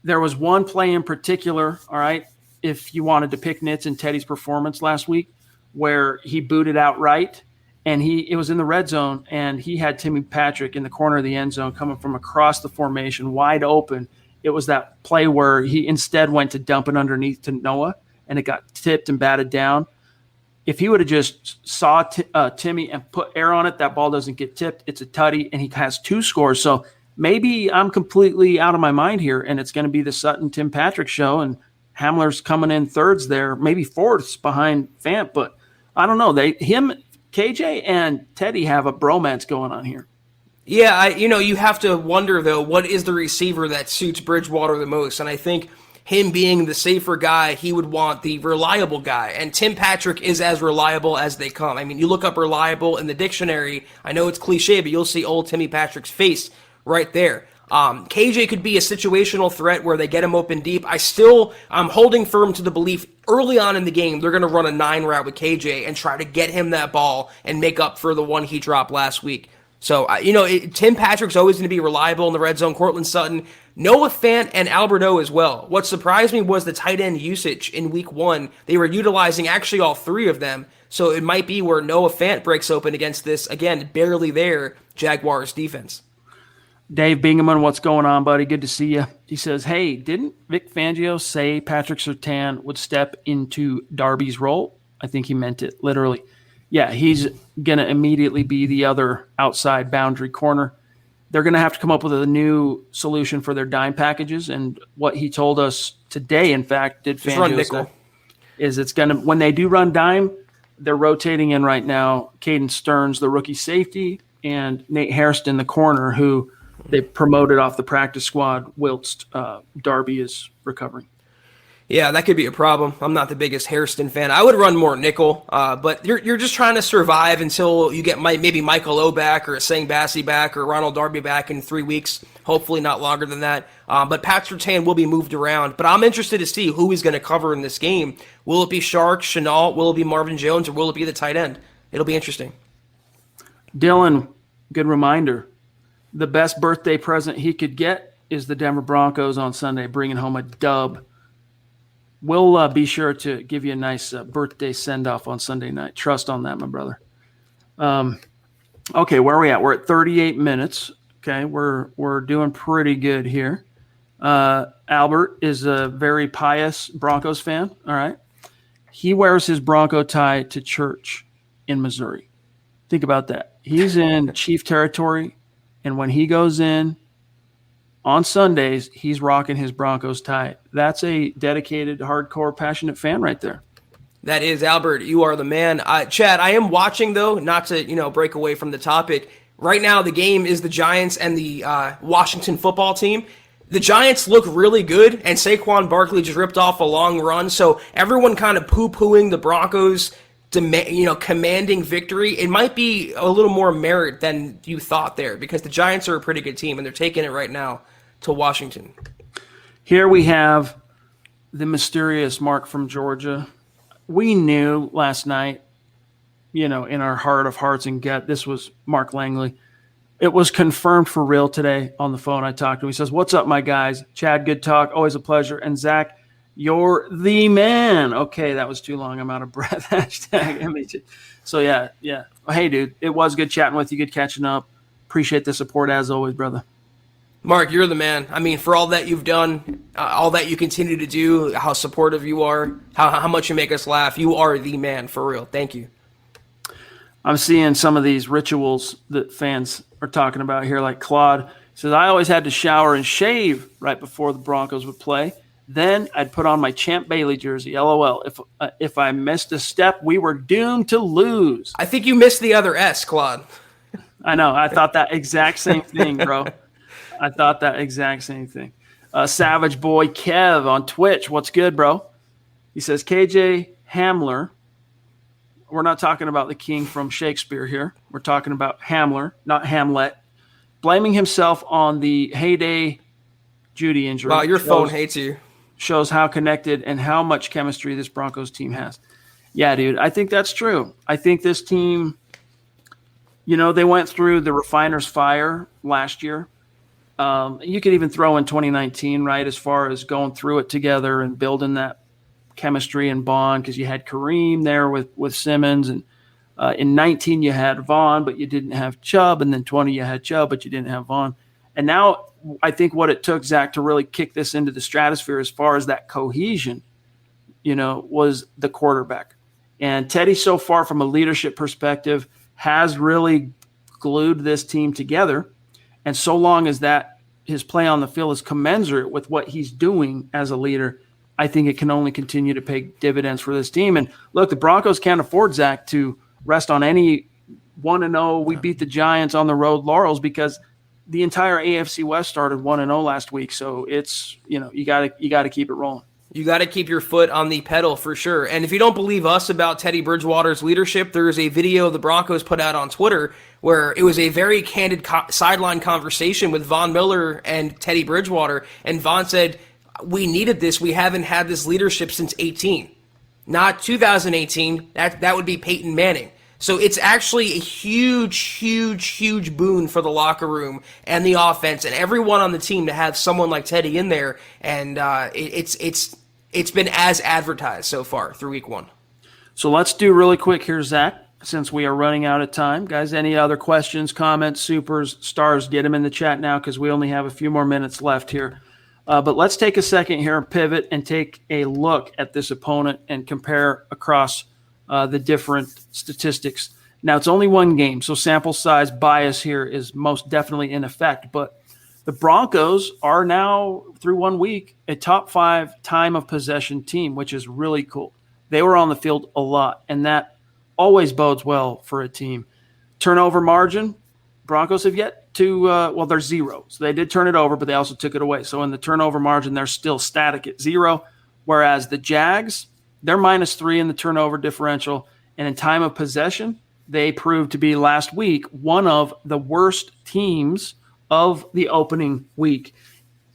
There was one play in particular, all right, if you wanted to pick nits in Teddy's performance last week, where he booted outright, and it was in the red zone, and he had Timmy Patrick in the corner of the end zone coming from across the formation, wide open. It was that play where he instead went to dump it underneath to Noah, and it got tipped and batted down. If he would have just saw Timmy and put air on it, that ball doesn't get tipped. It's a tutty, and he has 2 scores. So maybe I'm completely out of my mind here, and it's going to be the Sutton-Tim Patrick show, and Hamler's coming in thirds there, maybe fourths behind Fant. But I don't know. KJ and Teddy have a bromance going on here. Yeah, you have to wonder, though, what is the receiver that suits Bridgewater the most? And I think him being the safer guy, he would want the reliable guy. And Tim Patrick is as reliable as they come. I mean, you look up reliable in the dictionary. I know it's cliche, but you'll see old Timmy Patrick's face right there. KJ could be a situational threat where they get him open deep. I'm holding firm to the belief early on in the game they're going to run a 9 route with KJ and try to get him that ball and make up for the one he dropped last week. So, Tim Patrick's always going to be reliable in the red zone. Cortland Sutton, Noah Fant, and Alberto as well. What surprised me was the tight end usage in week 1. They were utilizing actually all 3 of them. So it might be where Noah Fant breaks open against this, again, barely there, Jaguars defense. Dave Bingaman, what's going on, buddy? Good to see you. He says, hey, didn't Vic Fangio say Patrick Surtain would step into Darby's role? I think he meant it literally. Yeah, he's going to immediately be the other outside boundary corner. They're going to have to come up with a new solution for their dime packages. And what he told us today, in fact, did Fangio say, is it's going to, when they do run dime, they're rotating in right now Caden Stearns, the rookie safety, and Nate Hairston, the corner, who they promoted off the practice squad whilst Darby is recovering. Yeah, that could be a problem. I'm not the biggest Hairston fan. I would run more nickel, but you're just trying to survive until you get maybe Michael O back or Sang Bassey back or Ronald Darby back in 3 weeks. Hopefully not longer than that. But Pat Surtain will be moved around. But I'm interested to see who he's going to cover in this game. Will it be Shark, Chenault? Will it be Marvin Jones? Or will it be the tight end? It'll be interesting. Dylan, good reminder. The best birthday present he could get is the Denver Broncos on Sunday, bringing home a dub. We'll be sure to give you a nice birthday send-off on Sunday night. Trust on that, my brother. Okay, where are we at? We're at 38 minutes. Okay, we're doing pretty good here. Albert is a very pious Broncos fan. All right. He wears his Bronco tie to church in Missouri. Think about that. He's in Chief territory, and when he goes in on Sundays, he's rocking his Broncos tie. That's a dedicated, hardcore, passionate fan right there. That is, Albert. You are the man. Chad, I am watching, though, not to break away from the topic. Right now, the game is the Giants and the Washington football team. The Giants look really good, and Saquon Barkley just ripped off a long run. So everyone kind of poo-pooing the Broncos, commanding victory. It might be a little more merit than you thought there, because the Giants are a pretty good team, and they're taking it right now to Washington. Here we have the mysterious Mark from Georgia. We knew last night, in our heart of hearts and gut, this was Mark Langley. It was confirmed for real today on the phone. I talked to him. He says, "What's up, my guys? Chad, good talk. Always a pleasure. And Zach, you're the man." Okay, that was too long. I'm out of breath. Hashtag. So, yeah. Hey, dude, it was good chatting with you. Good catching up. Appreciate the support as always, brother. Mark, you're the man. I mean, for all that you've done, all that you continue to do, how supportive you are, how much you make us laugh, you are the man, for real. Thank you. I'm seeing some of these rituals that fans are talking about here, like Claude says, "I always had to shower and shave right before the Broncos would play. Then I'd put on my Champ Bailey jersey. LOL. If I missed a step, we were doomed to lose." I think you missed the other S, Claude. I know. I thought that exact same thing, bro. I thought that exact same thing. Savage Boy Kev on Twitch. What's good, bro? He says, KJ Hamler. We're not talking about the king from Shakespeare here. We're talking about Hamler, not Hamlet. Blaming himself on the heyday Judy injury. Wow, your phone hates you. Shows how connected and how much chemistry this Broncos team has. Yeah, dude, I think that's true. I think this team, they went through the refiner's fire last year. You could even throw in 2019, right, as far as going through it together and building that chemistry and bond, because you had Kareem there with Simmons, and in 19 you had Vaughn, but you didn't have Chubb, and then 20 you had Chubb, but you didn't have Vaughn. And now I think what it took, Zach, to really kick this into the stratosphere as far as that cohesion, was the quarterback. And Teddy, so far from a leadership perspective, has really glued this team together. And so long as that his play on the field is commensurate with what he's doing as a leader, I think it can only continue to pay dividends for this team. And look, the Broncos can't afford, Zach, to rest on any 1-0. We beat the Giants on the road laurels, because the entire AFC West started 1-0 last week. So it's, you got to keep it rolling. You got to keep your foot on the pedal for sure. And if you don't believe us about Teddy Bridgewater's leadership, there's a video the Broncos put out on Twitter where it was a very candid sideline conversation with Von Miller and Teddy Bridgewater. And Von said, "We needed this. We haven't had this leadership since 18, not 2018. That would be Peyton Manning." So it's actually a huge, huge, huge boon for the locker room and the offense and everyone on the team to have someone like Teddy in there. And it's been as advertised so far through week one. So let's do really quick here, Zach, since we are running out of time. Guys, any other questions, comments, supers, stars, get them in the chat now, because we only have a few more minutes left here. But let's take a second here and pivot and take a look at this opponent and compare across the different statistics. Now, it's only one game, so sample size bias here is most definitely in effect. But the Broncos are now, through 1 week, a top 5 time of possession team, which is really cool. They were on the field a lot, and that always bodes well for a team. Turnover margin, Broncos have yet to they're 0. So they did turn it over, but they also took it away. So in the turnover margin, they're still static at 0. Whereas the Jags, they're -3 in the turnover differential. And in time of possession, they proved to be last week one of the worst teams of the opening week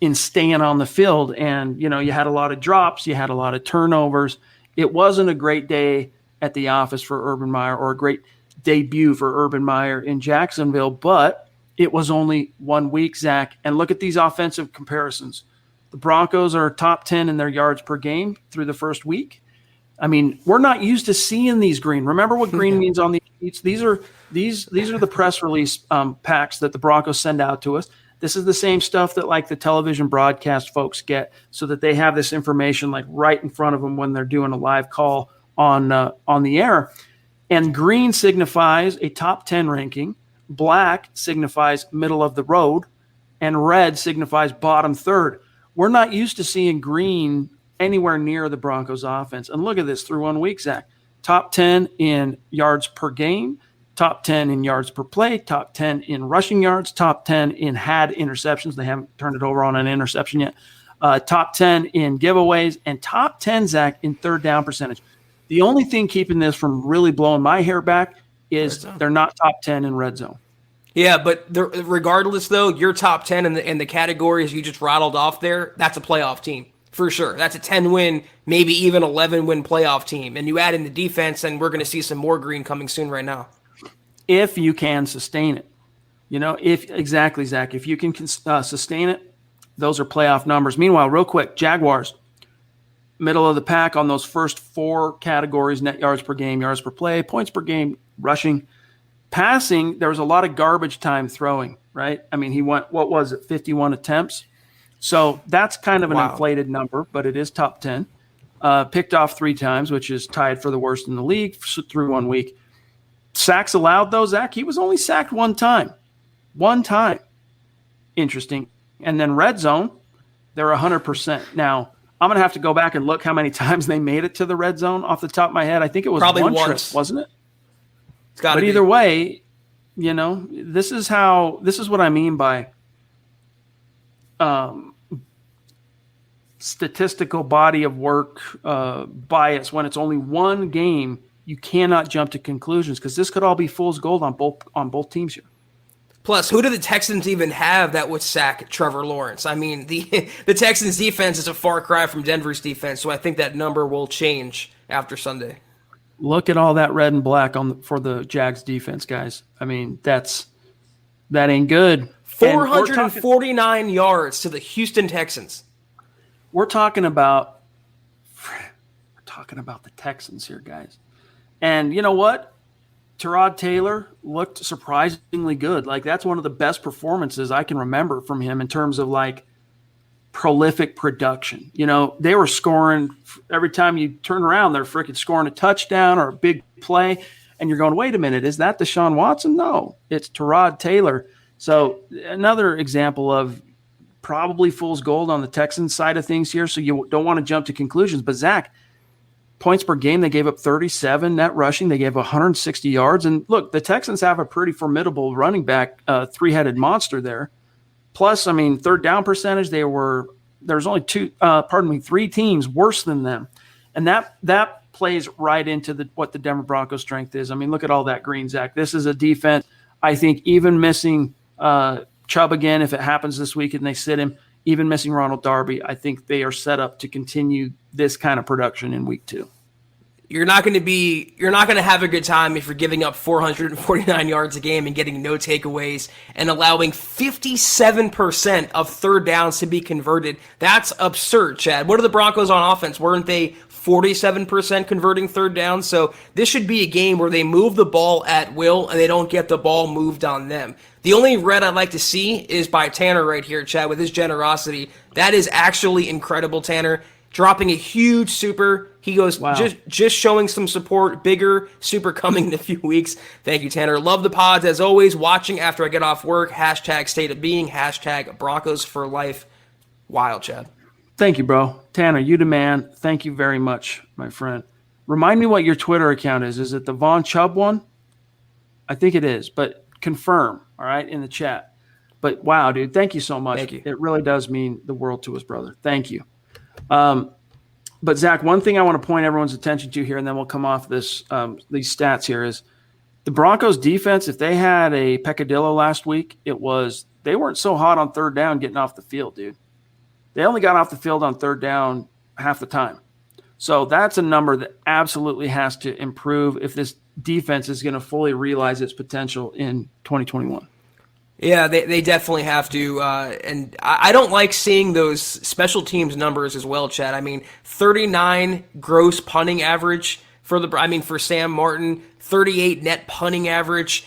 in staying on the field. And, you had a lot of drops. You had a lot of turnovers. It wasn't a great day at the office for Urban Meyer, or a great debut for Urban Meyer in Jacksonville, but it was only 1 week, Zach. And look at these offensive comparisons. The Broncos are top 10 in their yards per game through the first week. I mean, we're not used to seeing these green. Remember what green means on these sheets? These are the press release packs that the Broncos send out to us. This is the same stuff that like the television broadcast folks get, so that they have this information like right in front of them when they're doing a live call on the air. And green signifies a top 10 ranking, black signifies middle of the road, and red signifies bottom third. We're not used to seeing green anywhere near the Broncos offense. And look at this through 1 week, Zach. Top 10 in yards per game, top 10 in yards per play, top 10 in rushing yards, top 10 in had interceptions. They haven't turned it over on an interception yet. Top 10 in giveaways, and top 10, Zach, in third down percentage. The only thing keeping this from really blowing my hair back is they're not top 10 in red zone. Yeah, but regardless, though, your top 10 in the categories you just rattled off there, that's a playoff team. For sure. That's a 10-win, maybe even 11-win playoff team. And you add in the defense, and we're going to see some more green coming soon right now. If you can sustain it. Exactly, Zach. If you can sustain it, those are playoff numbers. Meanwhile, real quick, Jaguars, middle of the pack on those first 4 categories: net yards per game, yards per play, points per game, rushing. Passing, there was a lot of garbage time throwing, right? I mean, he went, 51 attempts? So that's kind of an inflated number, but it is top 10. Picked off 3 times, which is tied for the worst in the league through 1 week. Sacks allowed, though, Zach, he was only sacked 1 time. 1 time. Interesting. And then red zone, they're 100%. Now, I'm going to have to go back and look how many times they made it to the red zone off the top of my head. I think it was probably one once. trip, wasn't it? It's gotta be. Either way, this is what I mean by statistical body of work bias. When it's only 1 game, you cannot jump to conclusions, because this could all be fool's gold on both teams here. Plus, who do the Texans even have that would sack Trevor Lawrence? I mean, the Texans defense is a far cry from Denver's defense, so I think that number will change after Sunday. Look at all that red and black for the Jags defense, guys. I mean, that ain't good. 449 yards to the Houston Texans. We're talking about the Texans here, guys. And you know what? Tyrod Taylor looked surprisingly good. Like, that's one of the best performances I can remember from him in terms of like prolific production. They were scoring every time you turn around, they're freaking scoring a touchdown or a big play. And you're going, wait a minute, is that Deshaun Watson? No, it's Tyrod Taylor. So another example of probably fool's gold on the Texans side of things here. So you don't want to jump to conclusions. But Zach, points per game, they gave up 37. Net rushing, they gave 160 yards. And look, the Texans have a pretty formidable running back, 3-headed monster there. Plus, I mean, third down percentage, there's only 3 teams worse than them. And that plays right into what the Denver Broncos strength is. I mean, look at all that green, Zach. This is a defense, I think, even missing Chubb again, if it happens this week and they sit him, even missing Ronald Darby, I think they are set up to continue this kind of production in week 2. You're not going to have a good time if you're giving up 449 yards a game and getting no takeaways and allowing 57% of third downs to be converted. That's absurd, Chad. What are the Broncos on offense? Weren't they 47% converting third down? So this should be a game where they move the ball at will and they don't get the ball moved on them. The only red I'd like to see is by Tanner right here, Chad, with his generosity. That is actually incredible, Tanner. Dropping a huge super. He goes, wow. just showing some support. Bigger super coming in a few weeks. Thank you, Tanner. Love the pods, as always. Watching after I get off work. # state of being. # Broncos for life. Wild, Chad. Thank you, bro. Tanner, you the man. Thank you very much, my friend. Remind me what your Twitter account is. Is it the Von Chubb one? I think it is, but confirm, all right, in the chat. But wow, dude, thank you so much. Thank you. It really does mean the world to us, brother. Thank you. But Zach, one thing I want to point everyone's attention to here, and then we'll come off this these stats here, is the Broncos defense. If they had a peccadillo last week, they weren't so hot on third down getting off the field, dude. They only got off the field on third down half the time. So that's a number that absolutely has to improve if this defense is going to fully realize its potential in 2021. Yeah, they definitely have to. And I don't like seeing those special teams numbers as well, Chad. I mean, 39 gross punting average for Sam Martin, 38 net punting average.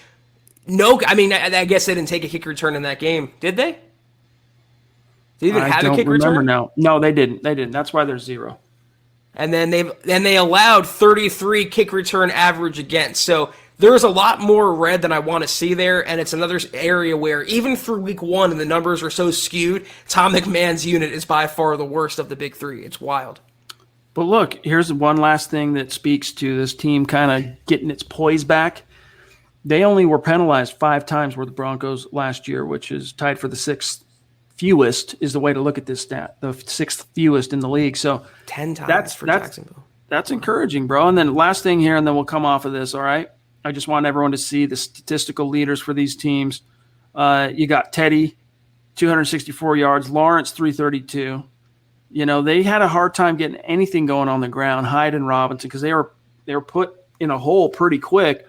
No, I mean, I guess they didn't take a kick return in that game, did they? Did they even have a kick return? Now. No, they didn't. That's why there's 0. And then they allowed 33 kick return average against. So there's a lot more red than I want to see there, and it's another area where even through week 1 and the numbers are so skewed, Tom McMahon's unit is by far the worst of the big 3. It's wild. But look, here's one last thing that speaks to this team kind of getting its poise back. They only were penalized 5 times were the Broncos last year, which is tied for the 6th fewest is the way to look at this stat, the 6th fewest in the league. So 10 times for Jacksonville. That's encouraging, bro. And then last thing here, and then we'll come off of this, all right? I just want everyone to see the statistical leaders for these teams. You got Teddy, 264 yards, Lawrence, 332. You know, they had a hard time getting anything going on the ground, Hyde and Robinson, because they were put in a hole pretty quick.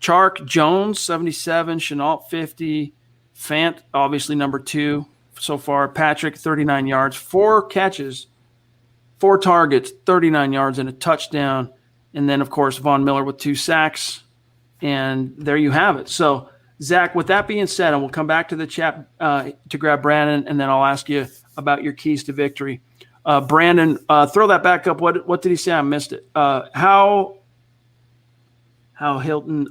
Chark, Jones, 77, Chenault, 50, Fant, obviously number 2 so far. Patrick, 39 yards, 4 catches, 4 targets, 39 yards, and a touchdown. And then, of course, Von Miller with 2 sacks. And there you have it. So, Zach, with that being said, and we'll come back to the chat to grab Brandon, and then I'll ask you about your keys to victory. Brandon, throw that back up. What did he say? I missed it. How Hilton?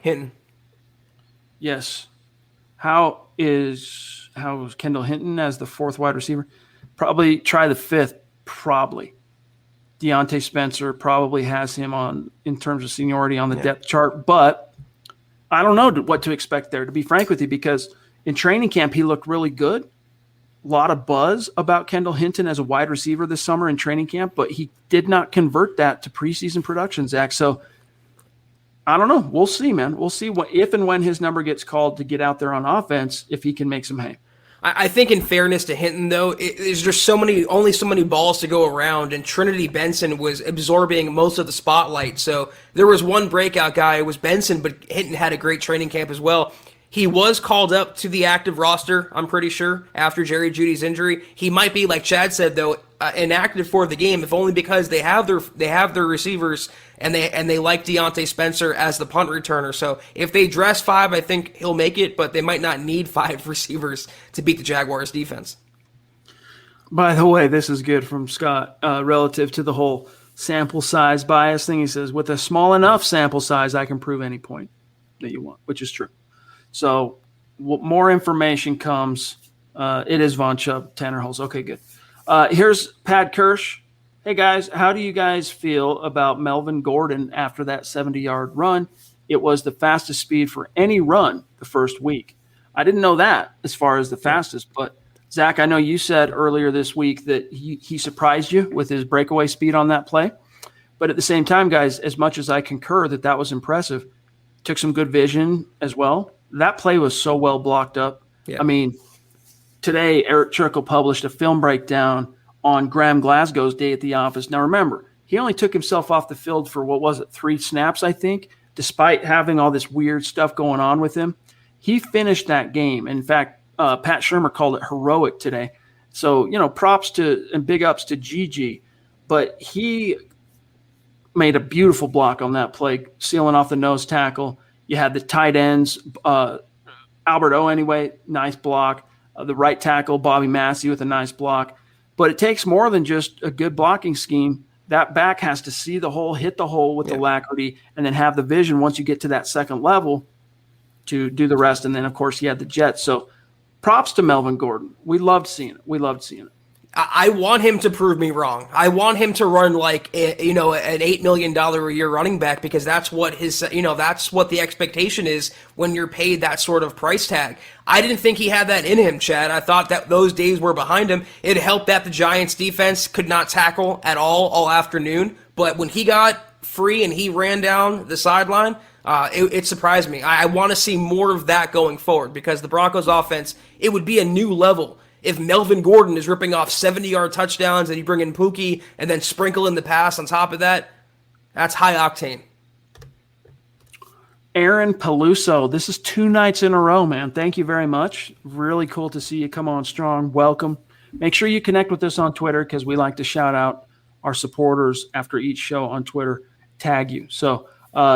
Hinton. Yes. How is Kendall Hinton as the 4th wide receiver? Probably try the 5th. Probably. Deontay Spencer probably has him on in terms of seniority on the depth chart, but I don't know what to expect there, to be frank with you, because in training camp he looked really good. A lot of buzz about Kendall Hinton as a wide receiver this summer in training camp, but he did not convert that to preseason production, Zach. So I don't know. We'll see, man. We'll see if and when his number gets called to get out there on offense, if he can make some hay. I think in fairness to Hinton, though, there's just only so many balls to go around, and Trinity Benson was absorbing most of the spotlight. So there was one breakout guy, it was Benson, but Hinton had a great training camp as well. He was called up to the active roster, I'm pretty sure, after Jerry Jeudy's injury. He might be, like Chad said, though, inactive for the game, if only because they have their receivers and they like Deontay Spencer as the punt returner. So if they dress 5, I think he'll make it, but they might not need 5 receivers to beat the Jaguars defense. By the way, this is good from Scott relative to the whole sample size bias thing. He says, with a small enough sample size, I can prove any point that you want, which is true. So more information comes. It is Von Chubb, Tanner Hulse. Okay, good. Here's Pat Kirsch. Hey, guys, how do you guys feel about Melvin Gordon after that 70-yard run? It was the fastest speed for any run the first week. I didn't know that as far as the fastest, but Zach, I know you said earlier this week that he surprised you with his breakaway speed on that play. But at the same time, guys, as much as I concur that was impressive, took some good vision as well. That play was so well blocked up. Yeah. I mean, today Eric Churchill published a film breakdown on Graham Glasgow's day at the office. Now, remember, he only took himself off the field for, 3 snaps, I think, despite having all this weird stuff going on with him. He finished that game. In fact, Pat Shurmur called it heroic today. So, props to and big ups to Gigi. But he made a beautiful block on that play, sealing off the nose tackle. You had the tight ends, Albert O anyway, nice block. The right tackle, Bobby Massey with a nice block. But it takes more than just a good blocking scheme. That back has to see the hole, hit the hole with alacrity, and then have the vision once you get to that second level to do the rest. And then, of course, you had the Jets. So props to Melvin Gordon. We loved seeing it. I want him to prove me wrong. I want him to run like an $8 million a year running back, because that's what that's what the expectation is when you're paid that sort of price tag. I didn't think he had that in him, Chad. I thought that those days were behind him. It helped that the Giants defense could not tackle at all afternoon. But when he got free and he ran down the sideline, it surprised me. I want to see more of that going forward, because the Broncos offense, it would be a new level if Melvin Gordon is ripping off 70-yard touchdowns and you bring in Pookie and then sprinkle in the pass on top of that. That's high octane. Aaron Peluso, this is 2 nights in a row, man. Thank you very much. Really cool to see you come on strong. Welcome. Make sure you connect with us on Twitter, because we like to shout out our supporters after each show on Twitter. Tag you. So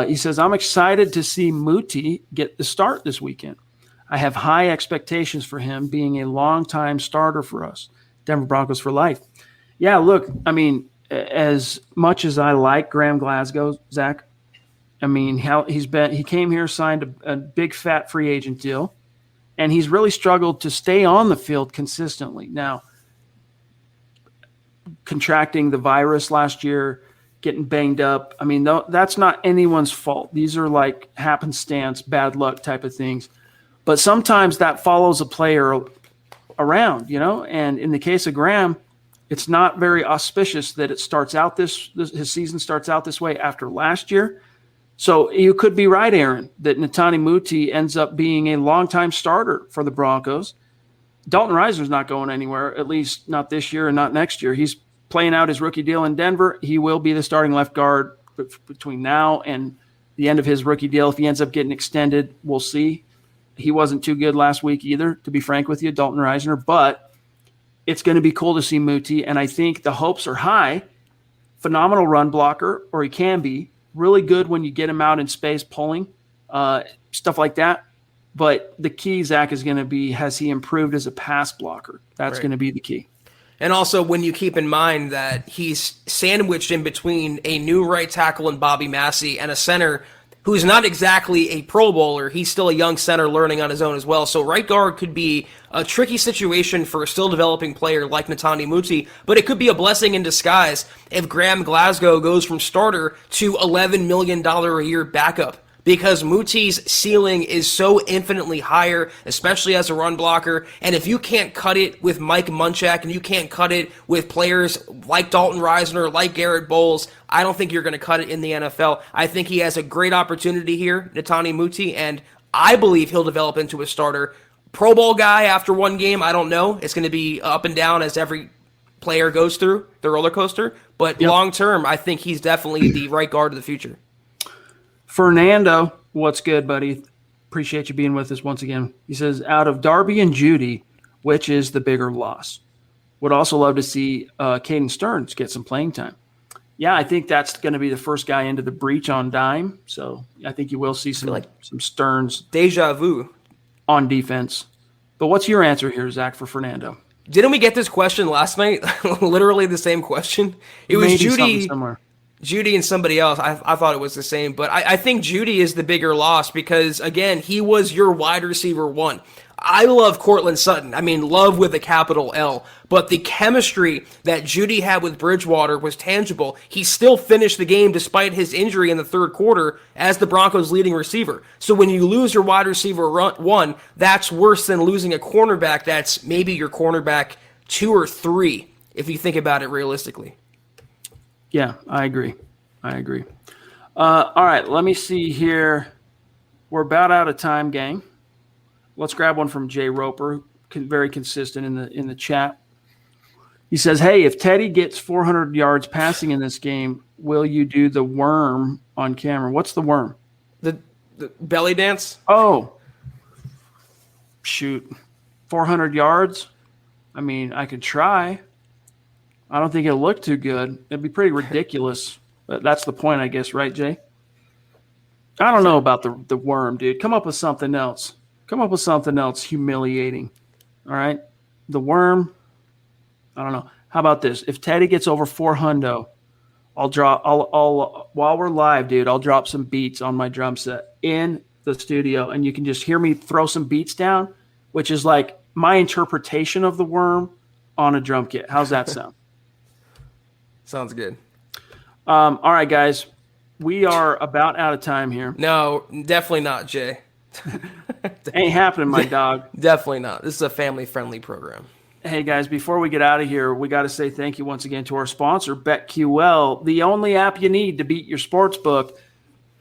he says, I'm excited to see Muti get the start this weekend. I have high expectations for him being a longtime starter for us. Denver Broncos for life. Yeah, look, I mean, as much as I like Graham Glasgow, Zach, I mean, he came here, signed a big fat free agent deal, and he's really struggled to stay on the field consistently. Now, contracting the virus last year, getting banged up, I mean, that's not anyone's fault. These are like happenstance, bad luck type of things. But sometimes that follows a player around, and in the case of Graham, it's not very auspicious that it starts out his season starts out this way after last year. So you could be right, Aaron, that Netane Muti ends up being a longtime starter for the Broncos. Dalton Risner's not going anywhere, at least not this year and not next year. He's playing out his rookie deal in Denver. He will be the starting left guard between now and the end of his rookie deal. If he ends up getting extended, we'll see. He wasn't too good last week either, to be frank with you, Dalton Risner. But it's going to be cool to see Muti, and I think the hopes are high. Phenomenal run blocker, or he can be. Really good when you get him out in space pulling, stuff like that. But the key, Zach, is going to be, has he improved as a pass blocker? That's going to be the key. And also when you keep in mind that he's sandwiched in between a new right tackle in Bobby Massey and a center who's not exactly a Pro Bowler. He's still a young center learning on his own as well. So right guard could be a tricky situation for a still developing player like Netane Muti, but it could be a blessing in disguise if Graham Glasgow goes from starter to $11 million a year backup, because Muti's ceiling is so infinitely higher, especially as a run blocker. And if you can't cut it with Mike Munchak and you can't cut it with players like Dalton Risner, like Garrett Bowles, I don't think you're going to cut it in the NFL. I think he has a great opportunity here, Netane Muti, and I believe he'll develop into a starter. Pro Bowl guy after one game, I don't know. It's going to be up and down as every player goes through the roller coaster. But long term, I think he's definitely the right guard of the future. Fernando, what's good, buddy? Appreciate you being with us once again. He says, out of Darby and Judy, which is the bigger loss? Would also love to see Caden Stearns get some playing time. Yeah, I think that's going to be the first guy into the breach on dime. So I think you will see some Stearns. Deja vu. On defense. But what's your answer here, Zach, for Fernando? Didn't we get this question last night? Literally the same question. It was Judy and somebody else. I thought it was the same, but I think Judy is the bigger loss because, again, he was your wide receiver one. I love Cortland Sutton. I mean, love with a capital L. But the chemistry that Judy had with Bridgewater was tangible. He still finished the game despite his injury in the third quarter as the Broncos' leading receiver. So when you lose your wide receiver one, that's worse than losing a cornerback that's maybe your cornerback 2 or 3, if you think about it realistically. Yeah, I agree. All right, let me see here. We're about out of time, gang. Let's grab one from Jay Roper, very consistent in the chat. He says, hey, if Teddy gets 400 yards passing in this game, will you do the worm on camera? What's the worm? The belly dance? Oh, shoot. 400 yards? I mean, I could try. I don't think it'll look too good. It'd be pretty ridiculous. But that's the point, I guess, right, Jay? I don't know about the worm, dude. Come up with something else. Come up with something else humiliating. All right? The worm, I don't know. How about this? If Teddy gets over 400, I'll while we're live, dude, I'll drop some beats on my drum set in the studio, and you can just hear me throw some beats down, which is like my interpretation of the worm on a drum kit. How's that sound? Sounds good. All right, guys. We are about out of time here. No, definitely not, Jay. Ain't happening, my dog. Definitely not. This is a family-friendly program. Hey, guys, before we get out of here, we got to say thank you once again to our sponsor, BetQL, the only app you need to beat your sports book.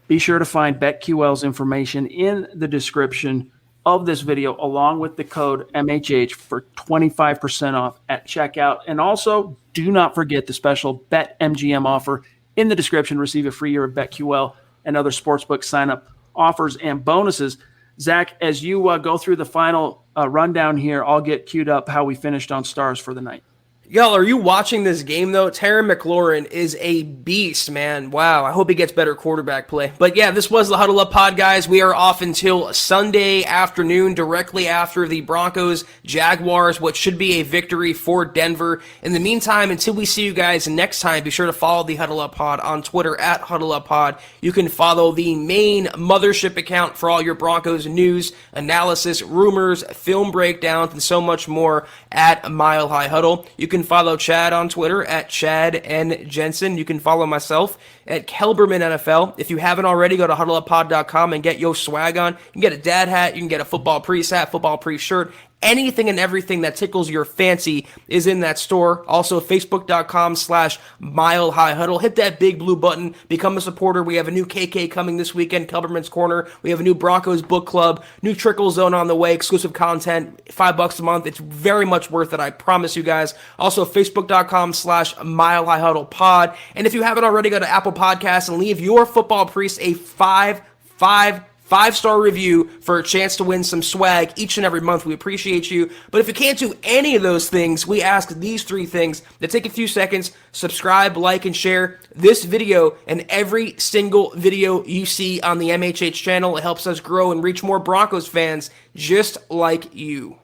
Be sure to find BetQL's information in the description of this video, along with the code MHH for 25% off at checkout. And also, do not forget the special BetMGM offer in the description. Receive a free year of BetQL and other sportsbook sign-up offers and bonuses. Zach, as you go through the final rundown here, I'll get queued up how we finished on stars for the night. Y'all, are you watching this game, though? Terry McLaurin is a beast, man. Wow, I hope he gets better quarterback play. But yeah, this was the Huddle Up Pod, guys. We are off until Sunday afternoon, directly after the Broncos Jaguars, what should be a victory for Denver. In the meantime, until we see you guys next time, be sure to follow the Huddle Up Pod on Twitter at Huddle Up Pod. You can follow the main mothership account for all your Broncos news, analysis, rumors, film breakdowns, and so much more at Mile High Huddle. You can follow Chad on Twitter at Chad and Jensen. You can follow myself at Kelberman NFL. If you haven't already, go to huddleuppod.com and get your swag on. You can get a dad hat. You can get a football priest hat, football priest shirt. Anything and everything that tickles your fancy is in that store. Also, facebook.com/Mile High Huddle. Hit that big blue button. Become a supporter. We have a new KK coming this weekend, Kelberman's Corner. We have a new Broncos book club, new Trickle Zone on the way, exclusive content, $5 a month. It's very much worth it, I promise you guys. Also, facebook.com/Mile High Huddle Pod. And if you haven't already, go to Apple Podcasts and leave your football priest a five-star review for a chance to win some swag each and every month. We appreciate you. But if you can't do any of those things, we ask these 3 things that take a few seconds. Subscribe, like, and share this video and every single video you see on the MHH channel. It helps us grow and reach more Broncos fans just like you.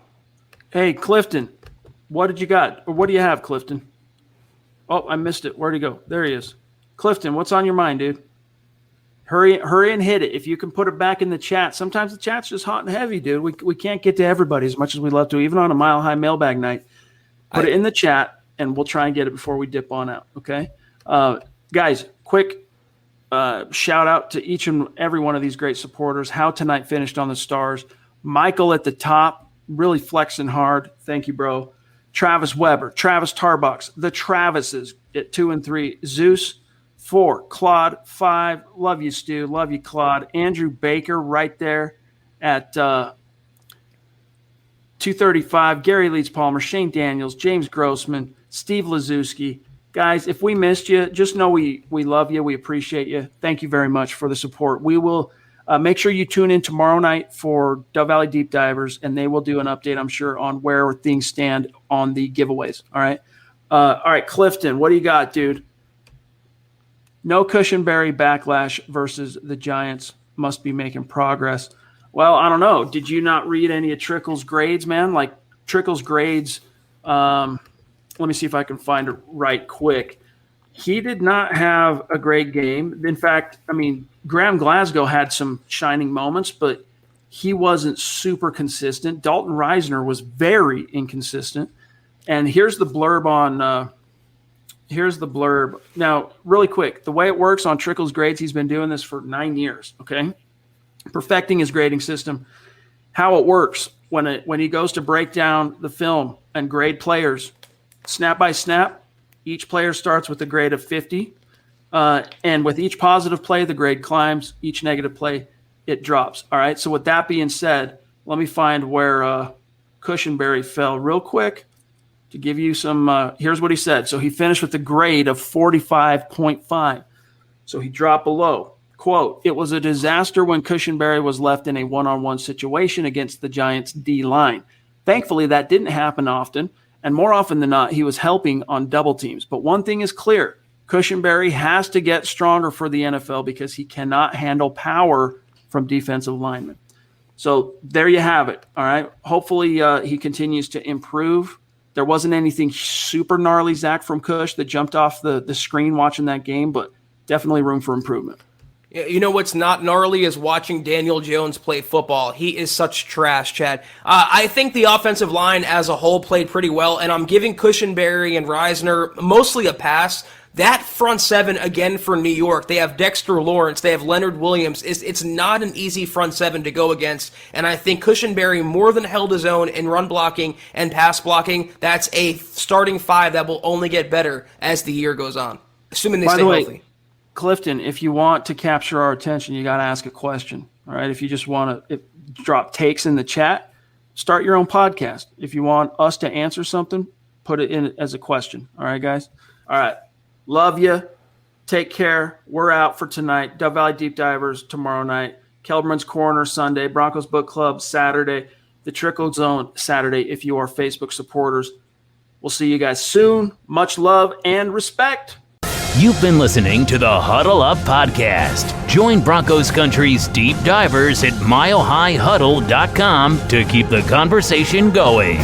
Hey, Clifton, what did you got? Or what do you have, Clifton? Oh, I missed it. Where'd he go? There he is. Clifton, what's on your mind, dude? Hurry and hit it. If you can put it back in the chat. Sometimes the chat's just hot and heavy, dude. We can't get to everybody as much as we love to, even on a Mile High mailbag night. Put it in the chat, and we'll try and get it before we dip on out, okay? Guys, quick shout out to each and every one of these great supporters. How tonight finished on the stars. Michael at the top, really flexing hard. Thank you, bro. Travis Weber, Travis Tarbox, the Travises at 2 and 3. Zeus 4, Claude 5, love you, Stu, love you, Claude. Andrew Baker right there at 235. Gary Leeds Palmer, Shane Daniels, James Grossman, Steve Lazewski. Guys, if we missed you, just know we love you. We appreciate you. Thank you very much for the support. We will make sure you tune in tomorrow night for Dove Valley Deep Divers, and they will do an update, I'm sure, on where things stand on the giveaways. All right. All right, Clifton, what do you got, dude? No Cushenberry backlash versus the Giants. Must be making progress. Well, I don't know. Did you not read any of Trickle's grades, man? Like Trickle's grades, let me see if I can find it right quick. He did not have a great game. In fact, I mean, Graham Glasgow had some shining moments, but he wasn't super consistent. Dalton Reisner was very inconsistent. And here's the blurb on here's the blurb. Now, really quick, the way it works on Trickle's grades, he's been doing this for 9 years, okay? Perfecting his grading system. How it works when he goes to break down the film and grade players, snap by snap, each player starts with a grade of 50. And with each positive play, the grade climbs. Each negative play, it drops. All right, so with that being said, let me find where Cushenberry fell real quick. To give you some, here's what he said. So he finished with a grade of 45.5. So he dropped below. Quote, "It was a disaster when Cushenberry was left in a one-on-one situation against the Giants' D-line. Thankfully, that didn't happen often, and more often than not, he was helping on double teams. But one thing is clear. Cushenberry has to get stronger for the NFL because he cannot handle power from defensive linemen." So there you have it, all right? Hopefully he continues to improve. There wasn't anything super gnarly, Zach, from Cush that jumped off the screen watching that game, but definitely room for improvement. You know what's not gnarly is watching Daniel Jones play football. He is such trash, Chad. I think the offensive line as a whole played pretty well, and I'm giving Cushenberry and Reisner mostly a pass. That front seven, again, for New York, they have Dexter Lawrence, they have Leonard Williams. It's not an easy front seven to go against, and I think Cushenberry more than held his own in run blocking and pass blocking. That's a starting five that will only get better as the year goes on, assuming they stay healthy. Clifton, if you want to capture our attention, you got to ask a question. All right. If you just want to drop takes in the chat, start your own podcast. If you want us to answer something, put it in as a question. All right, guys. All right. Love you. Take care. We're out for tonight. Dove Valley Deep Divers tomorrow night. Kelberman's Corner Sunday. Broncos Book Club Saturday. The Trickle Zone Saturday if you are Facebook supporters. We'll see you guys soon. Much love and respect. You've been listening to the Huddle Up Podcast. Join Broncos Country's deep divers at milehighhuddle.com to keep the conversation going.